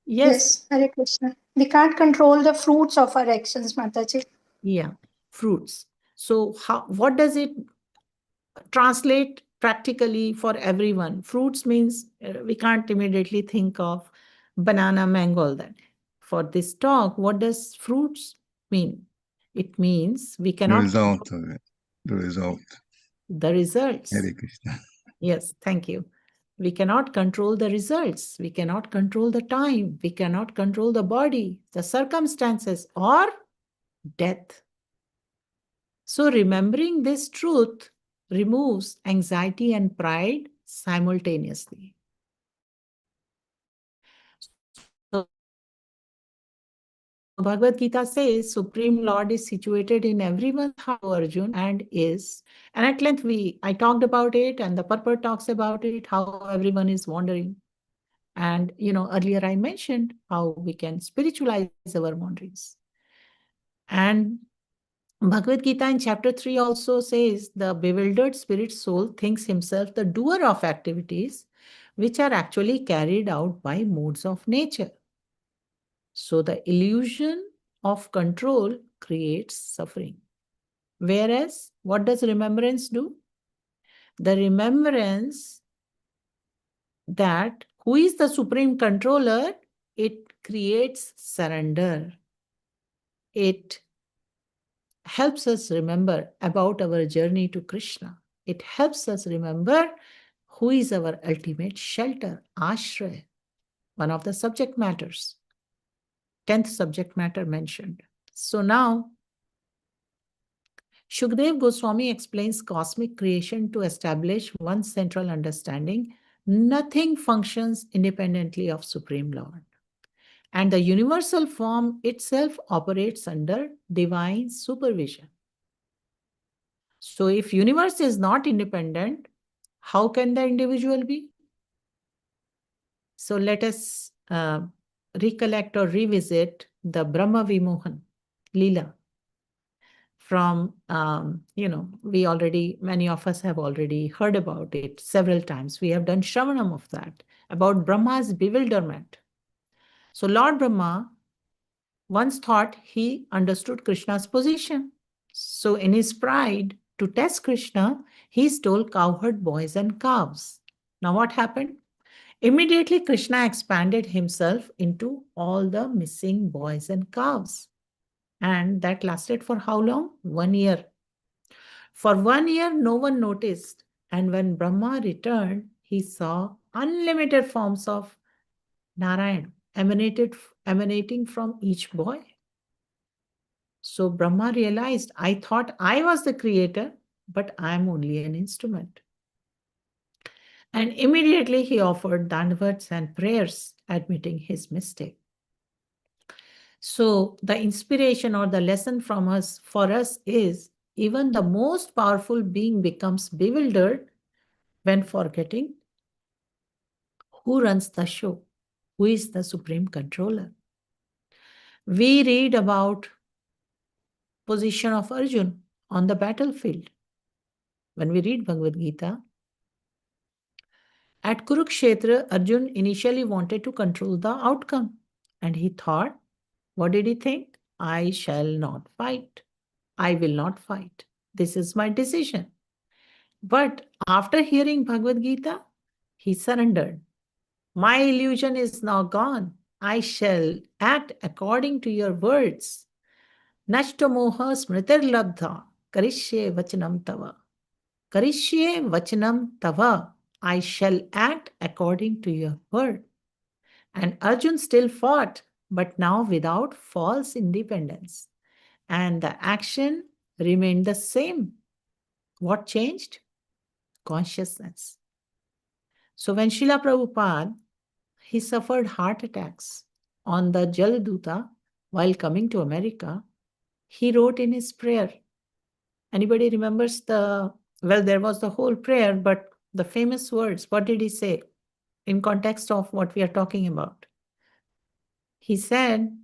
Yes. Hare Krishna. We can't control the fruits of our actions, Mataji. Yeah, fruits. So what does it translate practically for everyone? Fruits means we can't immediately think of banana, mango, all that. For this talk, what does fruits mean? It means we cannot... The result of it. The result. The results. Hare Krishna. Yes, thank you. We cannot control the results. We cannot control the time. We cannot control the body, the circumstances, or death. So remembering this truth removes anxiety and pride simultaneously. So Bhagavad Gita says Supreme Lord is situated in everyone's heart, Arjun, and at length I talked about it, and the purport talks about it, how everyone is wandering. And earlier I mentioned how we can spiritualize our wanderings. And Bhagavad Gita in chapter 3 also says the bewildered spirit soul thinks himself the doer of activities which are actually carried out by modes of nature. So the illusion of control creates suffering. Whereas, what does remembrance do? The remembrance that who is the supreme controller, it creates surrender. It helps us remember about our journey to Krishna. It helps us remember who is our ultimate shelter, ashraya, one of the subject matters, 10th subject matter mentioned. So now, Shukdev Goswami explains cosmic creation to establish one central understanding: nothing functions independently of Supreme Lord. And the universal form itself operates under divine supervision. So if universe is not independent, how can the individual be? So let us recollect or revisit the Brahma Vimohan Leela. From, many of us have already heard about it several times. We have done Shravanam of that, about Brahma's bewilderment. So Lord Brahma once thought he understood Krishna's position. So in his pride, to test Krishna, he stole cowherd boys and calves. Now what happened? Immediately Krishna expanded himself into all the missing boys and calves. And that lasted for how long? 1 year. For 1 year, no one noticed. And when Brahma returned, he saw unlimited forms of Narayan emanating from each boy. So Brahma realized, I thought I was the creator, but I am only an instrument. And immediately he offered dandavats and prayers, admitting his mistake. So the inspiration or the lesson from us for us is, even the most powerful being becomes bewildered when forgetting who runs the show, who is the supreme controller. We read about position of Arjuna on the battlefield. When we read Bhagavad Gita, at Kurukshetra, Arjuna initially wanted to control the outcome. And he thought, what did he think? I shall not fight. I will not fight. This is my decision. But after hearing Bhagavad Gita, he surrendered. My illusion is now gone. I shall act according to your words. Nashto moha smritir labdha karishye vachanam tava. Karishye vachanam tava. I shall act according to your word. And Arjun still fought, but now without false independence. And the action remained the same. What changed? Consciousness. So when Srila Prabhupada, he suffered heart attacks on the Jaladuta while coming to America, he wrote in his prayer. Anybody remembers there was the whole prayer, but the famous words, what did he say in context of what we are talking about? He said,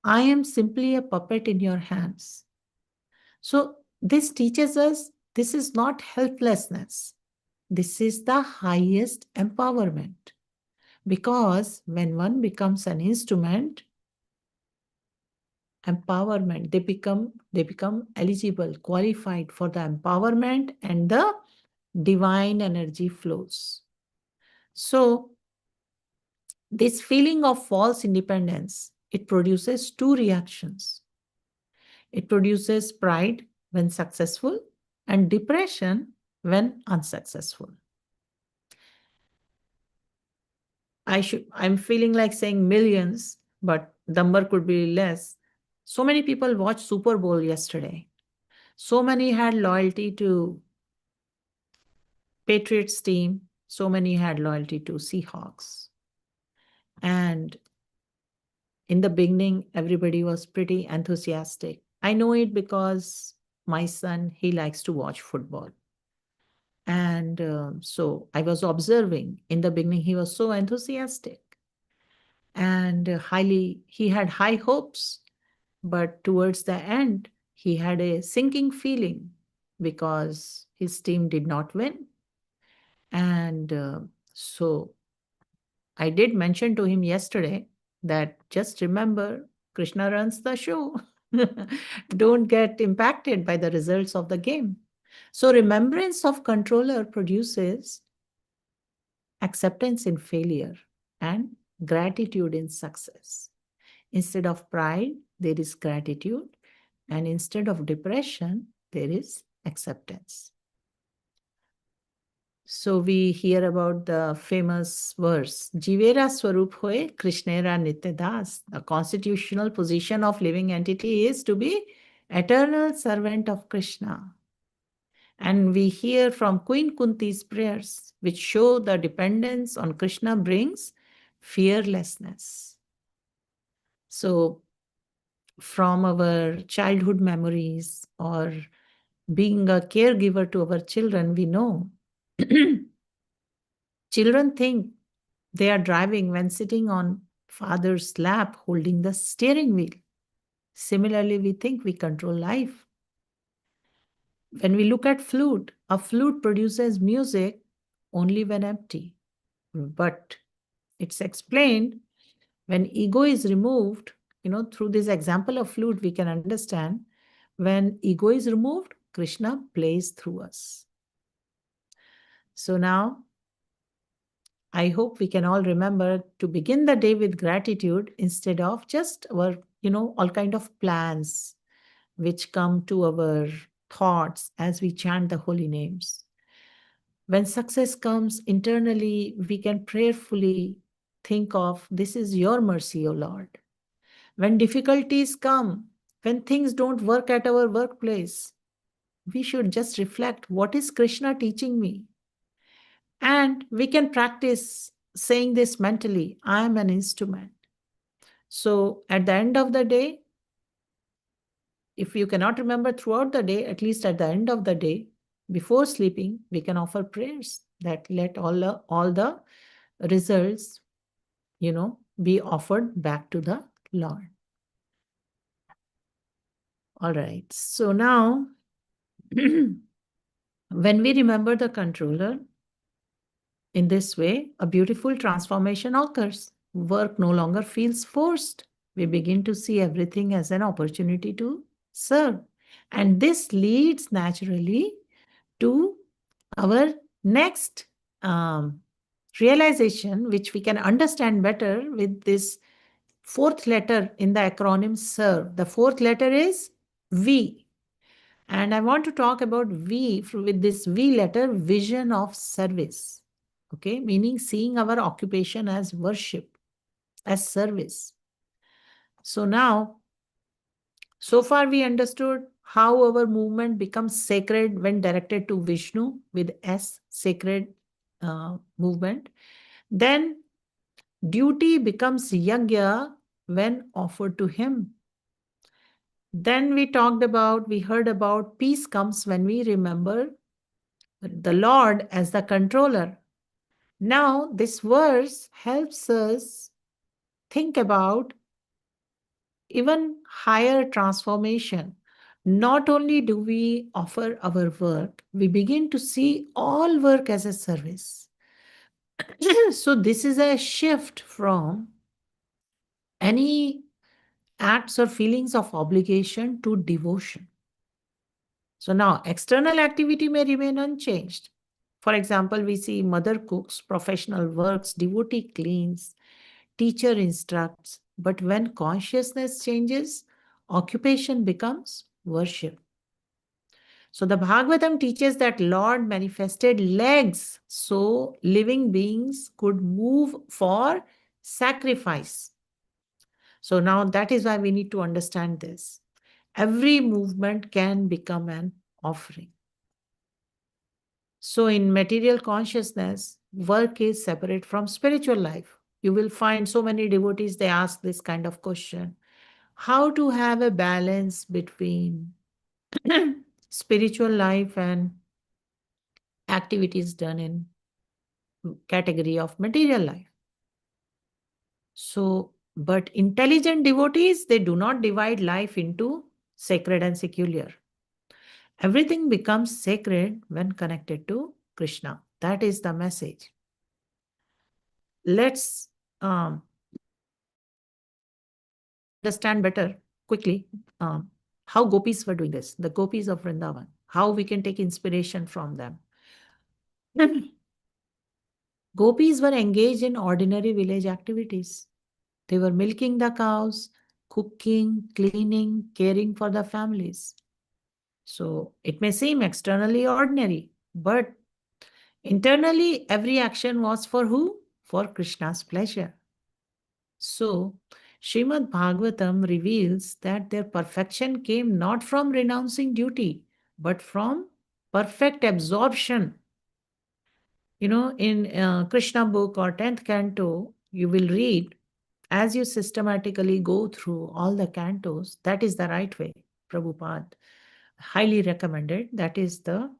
I am simply a puppet in your hands. So this teaches us this is not helplessness. This is the highest empowerment. Because when one becomes an instrument, empowerment, they become eligible, qualified for the empowerment, and the divine energy flows. So this feeling of false independence, it produces two reactions. It produces pride when successful and depression when unsuccessful. I'm feeling like saying millions, but number could be less. So many people watched Super Bowl yesterday. So many had loyalty to Patriots team. So many had loyalty to Seahawks. And in the beginning, everybody was pretty enthusiastic. I know it because my son, he likes to watch football. And so I was observing. In the beginning, he was so enthusiastic. And he had high hopes. But towards the end, he had a sinking feeling because his team did not win. And so I did mention to him yesterday that just remember, Krishna runs the show. Don't get impacted by the results of the game. So remembrance of controller produces acceptance in failure and gratitude in success. Instead of pride, there is gratitude, and instead of depression, there is acceptance. So we hear about the famous verse, Jivera Swarup Hoye Krishnera Nityadas. The constitutional position of living entity is to be eternal servant of Krishna. And we hear from Queen Kunti's prayers, which show the dependence on Krishna brings fearlessness. So from our childhood memories or being a caregiver to our children, we know children think they are driving when sitting on father's lap holding the steering wheel. Similarly, we think we control life. When we look at flute, a flute produces music only when empty. But it's explained when ego is removed, through this example of flute, we can understand when ego is removed, Krishna plays through us. So now, I hope we can all remember to begin the day with gratitude instead of just our, all kind of plans which come to our thoughts as we chant the holy names. When success comes internally, we can prayerfully think of, this is your mercy, O Lord. When difficulties come, when things don't work at our workplace, we should just reflect, what is Krishna teaching me? And we can practice saying this mentally, I am an instrument. So at the end of the day, if you cannot remember throughout the day, at least at the end of the day, before sleeping, we can offer prayers that let all the results, be offered back to the Lord. All right. So now, when we remember the controller, in this way, a beautiful transformation occurs. Work no longer feels forced. We begin to see everything as an opportunity to serve. And this leads naturally to our next realization, which we can understand better with this fourth letter in the acronym SERVE. The fourth letter is V. And I want to talk about V with this V letter, vision of service. Okay, meaning seeing our occupation as worship, as service. So now, so far we understood how our movement becomes sacred when directed to Viṣṇu with S, sacred movement. Then duty becomes yajñaḥ when offered to him. Then we heard about peace comes when we remember the Lord as the controller. Now, this verse helps us think about even higher transformation. Not only do we offer our work, we begin to see all work as a service. So this is a shift from any acts or feelings of obligation to devotion. So now external activity may remain unchanged. For example, we see mother cooks, professional works, devotee cleans, teacher instructs. But when consciousness changes, occupation becomes worship. So the Bhagavatam teaches that Lord manifested legs so living beings could move for sacrifice. So now that is why we need to understand this. Every movement can become an offering. So in material consciousness, work is separate from spiritual life. You will find so many devotees, they ask this kind of question. How to have a balance between spiritual life and activities done in category of material life. So, but intelligent devotees, they do not divide life into sacred and secular. Everything becomes sacred when connected to Krishna. That is the message. Let's understand better quickly how gopis were doing this, the gopis of Vrindavan. how we can take inspiration from them. Gopis were engaged in ordinary village activities. They were milking the cows, cooking, cleaning, caring for the families. So it may seem externally ordinary, but internally every action was for who? For Krishna's pleasure. So Srimad Bhagavatam reveals that their perfection came not from renouncing duty, but from perfect absorption. You know, in Krishna book or 10th canto, you will read, as you systematically go through all the cantos, that is the right way. Prabhupada highly recommended. That is the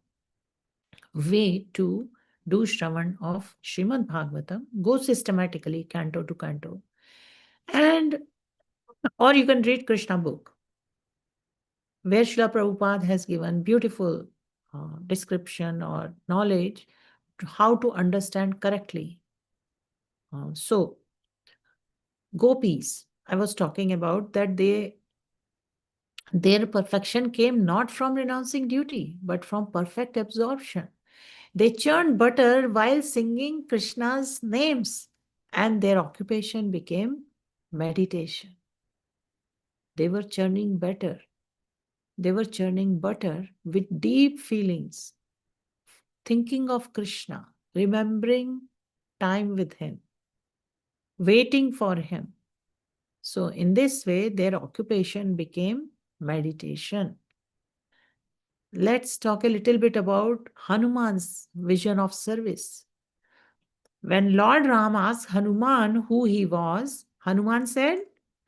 way to do Shravan of Srimad Bhagavatam. Go systematically, canto to canto. And, or you can read Krishna book, where Srila Prabhupada has given beautiful description or knowledge to how to understand correctly. So, gopis, I was talking about that their perfection came not from renouncing duty, but from perfect absorption. They churned butter while singing Krishna's names, and their occupation became meditation. They were churning butter. They were churning butter with deep feelings, thinking of Krishna, remembering time with him, waiting for him. So in this way, their occupation became meditation. Let's talk a little bit about Hanuman's vision of service. When Lord Ram asked Hanuman who he was, Hanuman said,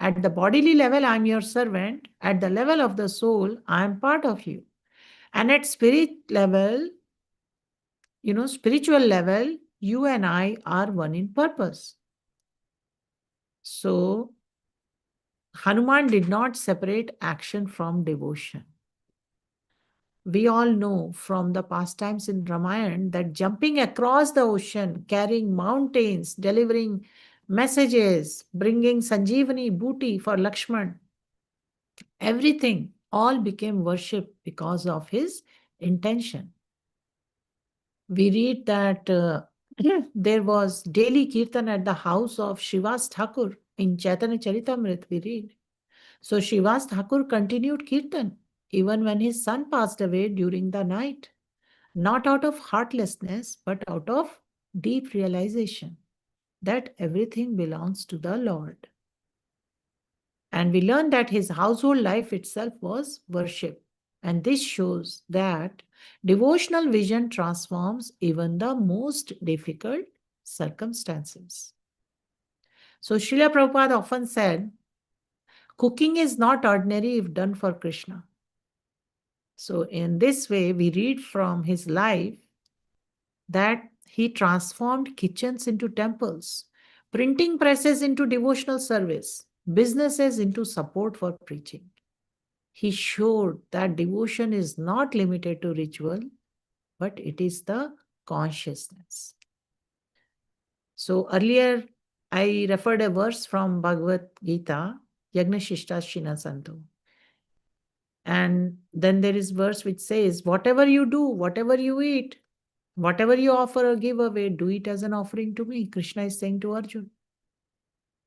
at the bodily level, I am your servant. At the level of the soul, I am part of you. And at spirit level, spiritual level, you and I are one in purpose. So, Hanuman did not separate action from devotion. We all know from the pastimes in Ramayana that jumping across the ocean, carrying mountains, delivering messages, bringing Sanjeevani booty for Lakshman, everything all became worship because of his intention. We read that there was daily kirtan at the house of Srivas Thakur. In Chaitanya Charitamrita we read. So Srivas Thakur continued kirtan even when his son passed away during the night. Not out of heartlessness, but out of deep realization that everything belongs to the Lord. And we learn that his household life itself was worship. And this shows that devotional vision transforms even the most difficult circumstances. So Srila Prabhupada often said, cooking is not ordinary if done for Krishna. So in this way, we read from his life that he transformed kitchens into temples, printing presses into devotional service, businesses into support for preaching. He showed that devotion is not limited to ritual, but it is the consciousness. So earlier, I referred a verse from Bhagavad Gita, yajñaḥ santo. And then there is verse which says, whatever you do, whatever you eat, whatever you offer or give away, do it as an offering to me. Krishna is saying to Arjuna.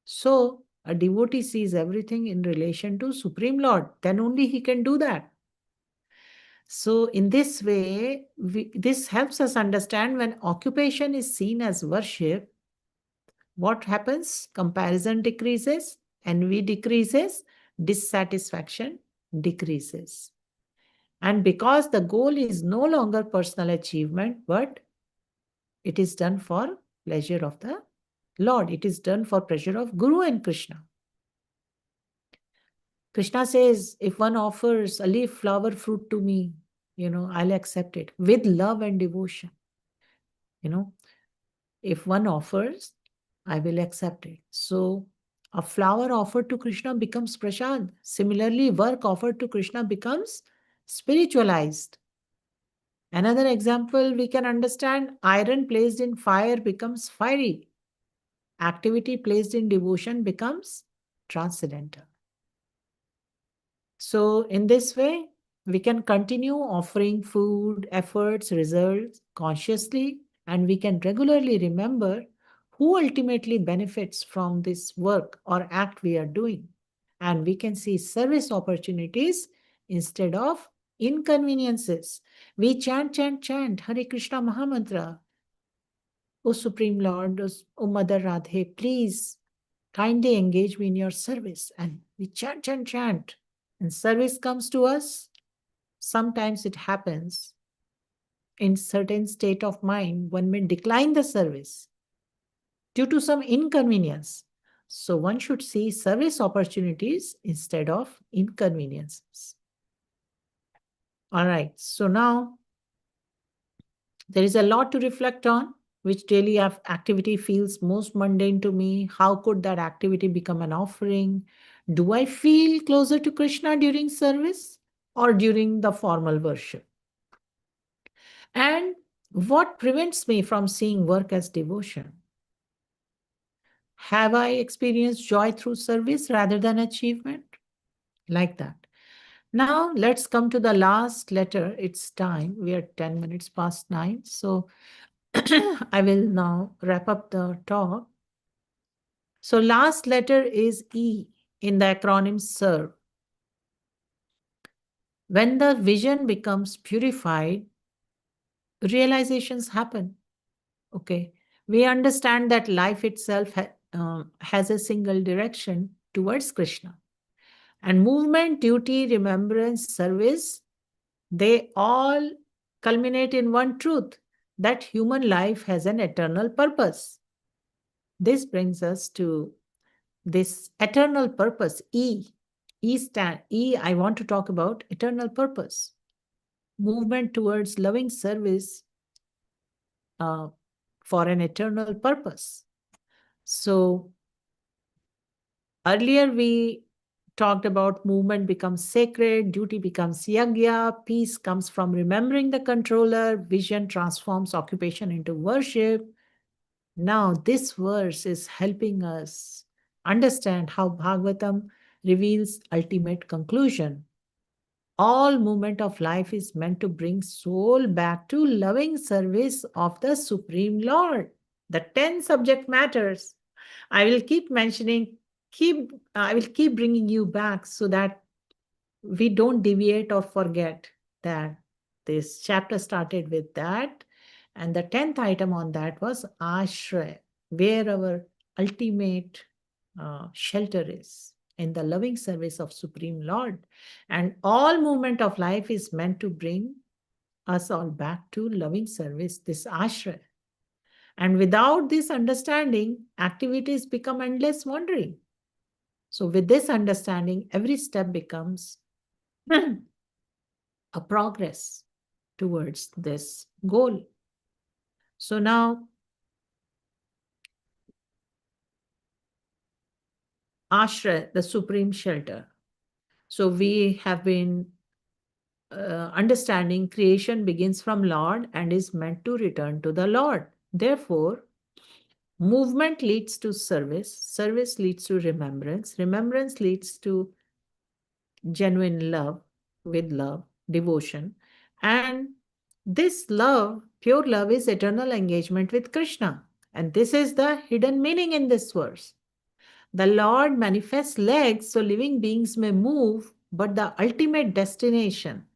So a devotee sees everything in relation to Supreme Lord. Then only he can do that. So in this way, this helps us understand when occupation is seen as worship, what happens? Comparison decreases, envy decreases, dissatisfaction decreases. And because the goal is no longer personal achievement, but it is done for pleasure of the Lord. It is done for pleasure of Guru and Krishna. Krishna says, if one offers a leaf, flower, fruit to me, I'll accept it with love and devotion. If one offers, I will accept it. So a flower offered to Krishna becomes prasad. Similarly, work offered to Krishna becomes spiritualized. Another example we can understand, iron placed in fire becomes fiery. Activity placed in devotion becomes transcendental. So in this way, We can continue offering food, efforts, results consciously, and we can regularly remember who ultimately benefits from this work or act we are doing. And we can see service opportunities instead of inconveniences. We chant, Hare Krishna Mahamantra. O Supreme Lord, O Mother Radhe, please kindly engage me in your service. And we chant, and service comes to us. Sometimes it happens in certain state of mind, one may decline the service due to some inconvenience. So one should see service opportunities instead of inconveniences. All right, so now there is a lot to reflect on. Which daily activity feels most mundane to me? How could that activity become an offering? Do I feel closer to Krishna during service or during the formal worship? And what prevents me from seeing work as devotion? Have I experienced joy through service rather than achievement? Like that. Now let's come to the last letter. It's time. We are 10 minutes past 9. So I will now wrap up the talk. So last letter is E in the acronym SERVE. When the vision becomes purified, realizations happen. Okay. We understand that life itself has a single direction towards Krishna. And movement, duty, remembrance, service, they all culminate in one truth, that human life has an eternal purpose. This brings us to this eternal purpose, E. I want to talk about eternal purpose. Movement towards loving service for an eternal purpose. So earlier we talked about movement becomes sacred, duty becomes yajñaḥ, peace comes from remembering the controller, vision transforms occupation into worship. Now this verse is helping us understand how Bhagavatam reveals ultimate conclusion. All movement of life is meant to bring soul back to loving service of the Supreme Lord. The 10 subject matters. I will keep mentioning, I will keep bringing you back so that we don't deviate or forget that this chapter started with that. And the 10th item on that was Ashraya, where our ultimate shelter is, in the loving service of Supreme Lord. And all movement of life is meant to bring us all back to loving service, this Ashraya. And without this understanding, activities become endless wandering. So with this understanding, every step becomes a progress towards this goal. So now, Ashraya, the supreme shelter. So we have been understanding creation begins from Lord and is meant to return to the Lord. Therefore, movement leads to service, service leads to remembrance, remembrance leads to genuine love, with love, devotion. And this love, pure love, is eternal engagement with Krishna. And this is the hidden meaning in this verse. The Lord manifests legs so living beings may move, but the ultimate destination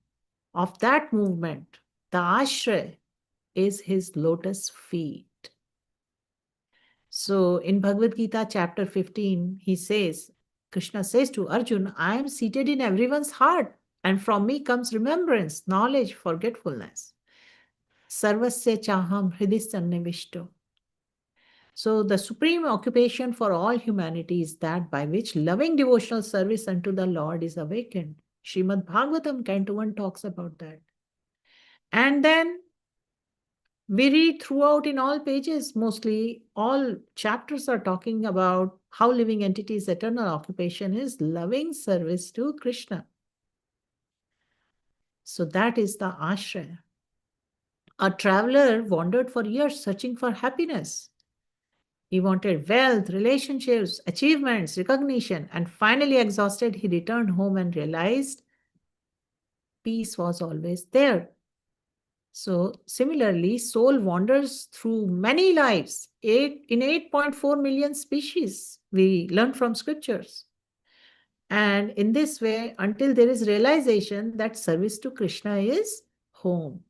of that movement, the Ashraya, is his lotus feet. So in Bhagavad Gita chapter 15, Krishna says to Arjuna, I am seated in everyone's heart, and from me comes remembrance, knowledge, forgetfulness. Sarvasya chaham hridisannivishto. So the supreme occupation for all humanity is that by which loving devotional service unto the Lord is awakened. Srimad Bhagavatam, Canto 1 talks about that. And then we read throughout in all pages, mostly all chapters are talking about how living entities' eternal occupation is loving service to Krishna. So that is the Ashraya. A traveler wandered for years searching for happiness. He wanted wealth, relationships, achievements, recognition, and finally exhausted, he returned home and realized peace was always there. So similarly, soul wanders through many lives, in 8.4 million species, we learn from scriptures. And in this way, until there is realization that service to Krishna is home.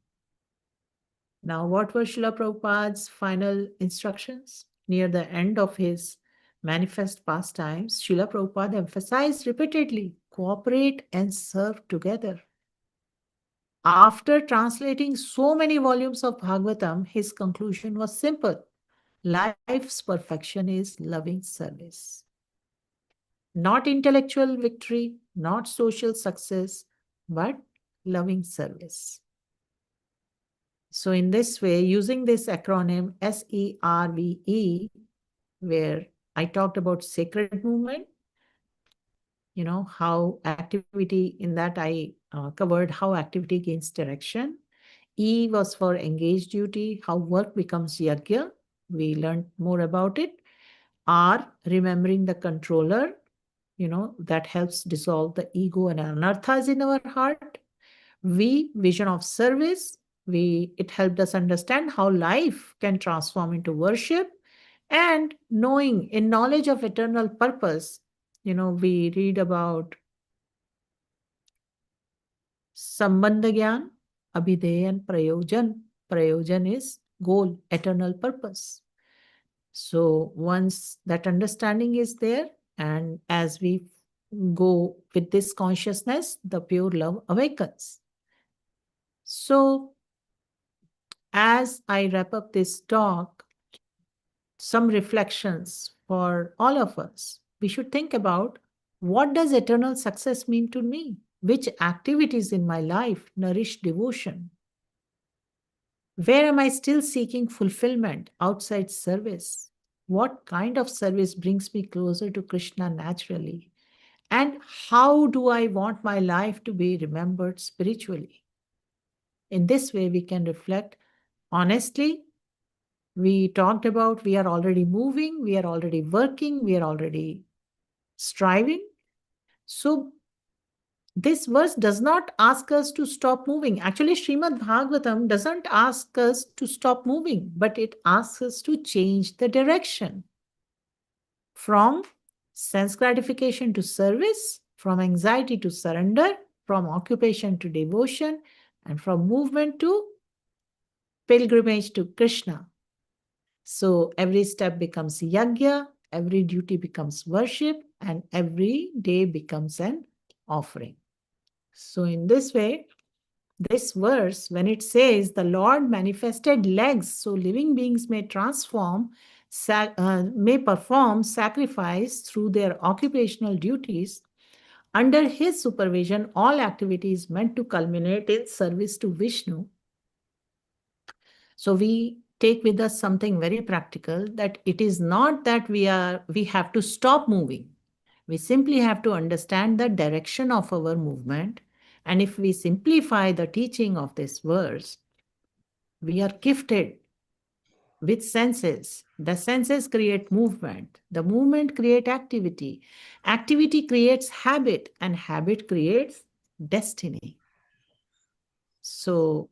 Now, what were Srila Prabhupada's final instructions? Near the end of his manifest pastimes, Srila Prabhupada emphasized repeatedly, cooperate and serve together. After translating so many volumes of Bhagavatam, his conclusion was simple. Life's perfection is loving service. Not intellectual victory, not social success, but loving service. So in this way, using this acronym SERVE, where I talked about sacred movement, how activity, in that I covered how activity gains direction. E was for engaged duty, how work becomes yajñaḥ. We learned more about it. R, remembering the controller, that helps dissolve the ego and anarthas in our heart. V, vision of service. It helped us understand how life can transform into worship. And in knowledge of eternal purpose, we read about Sambandha Gyan, Abhideya and Prayojan. Prayojan is goal, eternal purpose. So once that understanding is there, and as we go with this consciousness, the pure love awakens. So as I wrap up this talk, some reflections for all of us. We should think about, what does eternal success mean to me? Which activities in my life nourish devotion? Where am I still seeking fulfillment outside service? What kind of service brings me closer to Krishna naturally? And how do I want my life to be remembered spiritually? In this way, we can reflect honestly. We talked about we are already moving, we are already working, we are already striving. So this verse does not ask us to stop moving. Actually, Srimad Bhagavatam doesn't ask us to stop moving, but it asks us to change the direction from sense gratification to service, from anxiety to surrender, from occupation to devotion, and from movement to pilgrimage to Krishna. So every step becomes yajña, every duty becomes worship, and every day becomes an offering. So in this way, this verse, when it says the Lord manifested legs so living beings may may perform sacrifice through their occupational duties, under his supervision, all activities meant to culminate in service to Viṣṇu. So we take with us something very practical, that it is not that we have to stop moving. We simply have to understand the direction of our movement. And if we simplify the teaching of this verse, we are gifted with senses. The senses create movement. The movement creates activity. Activity creates habit, and habit creates destiny. So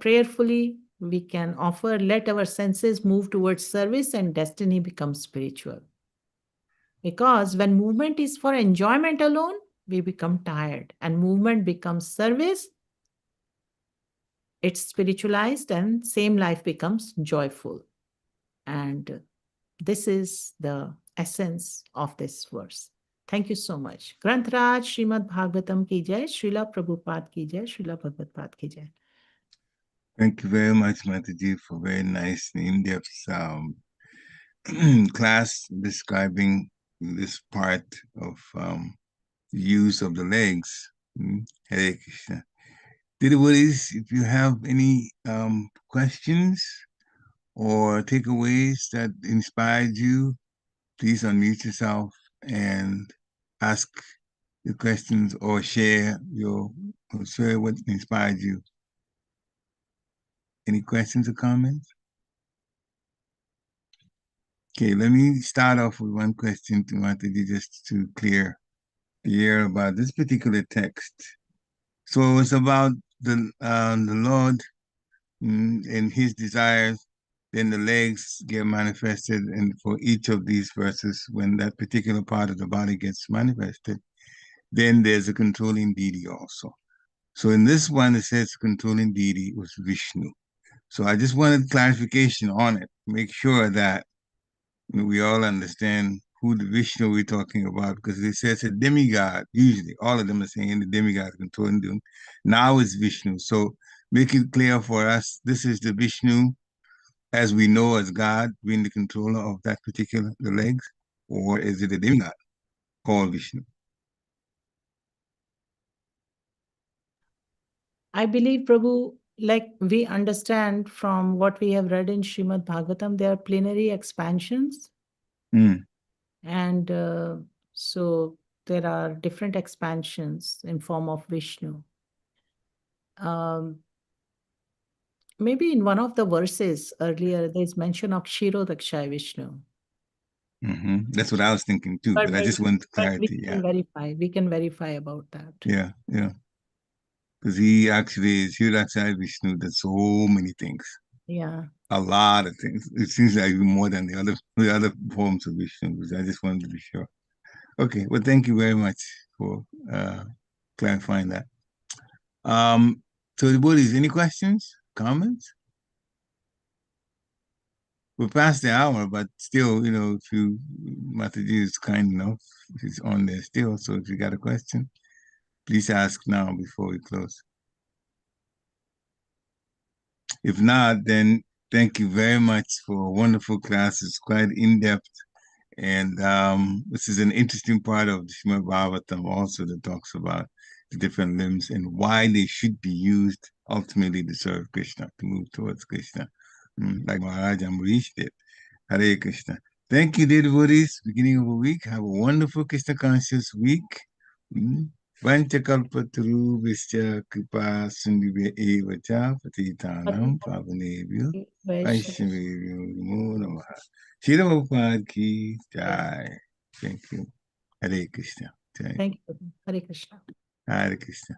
prayerfully we can offer, let our senses move towards service and destiny becomes spiritual. Because when movement is for enjoyment alone, we become tired, and movement becomes service, it's spiritualized, and same life becomes joyful. And this is the essence of this verse. Thank you so much. Granth-raj, Srimad Bhagavatam ki jai, Srila Prabhupada ki jai, Srila Bhagavad ki jai. Thank you very much, Mataji, for very nice and in-depth class describing this part of use of the legs. Hare Krishna. Devotees, if you have any questions or takeaways that inspired you, please unmute yourself and ask your questions or share what inspired you. Any questions or comments? Okay, let me start off with one question to Mataji just to clear hear about this particular text. So it's about the Lord and his desires. Then the legs get manifested, and for each of these verses, when that particular part of the body gets manifested, then there's a controlling deity also. So in this one, it says controlling deity was Viṣṇu. So I just wanted clarification on it. Make sure that we all understand who the Viṣṇu we're talking about, because it says a demigod. Usually, all of them are saying the demigod controlling them. Now it's Viṣṇu. So make it clear for us. This is the Viṣṇu as we know as God being the controller of that particular the legs, or is it a demigod called Viṣṇu? I believe, Prabhu, like we understand from what we have read in Srimad Bhagavatam, there are plenary expansions. And so there are different expansions in form of Viṣṇu. Maybe in one of the verses earlier, there's mention of Kshirodakshay Viṣṇu. That's what I was thinking too, but I just wanted clarity. We can verify about that. Yeah. Because he actually is Kshirodakshay Viṣṇu, does so many things. Yeah. A lot of things. It seems like more than the other forms of Viṣṇu, which I just wanted to be sure. Okay, well, thank you very much for clarifying that. So the buddies, any questions, comments? We're past the hour, but still, if you, Mataji is kind enough, he's on there still. So if you got a question, please ask now before we close. If not, then thank you very much for a wonderful class. It's quite in-depth. And this is an interesting part of the Srimad Bhagavatam also that talks about the different limbs and why they should be used ultimately to serve Krishna, to move towards Krishna. Like Maharaj Amrish did. Hare Krishna. Thank you, dear devotees. Beginning of a week. Have a wonderful Krishna conscious week. Vanchakalpaturu Vischa Kripa Sundibya Eva Cha Patitanam Pavanebhyo Vaishnavebhyo Namo Namaha. Srila Prabhupada ki jai. Thank you. Hare Krishna. Thank you. Hare Krishna. Hare Krishna.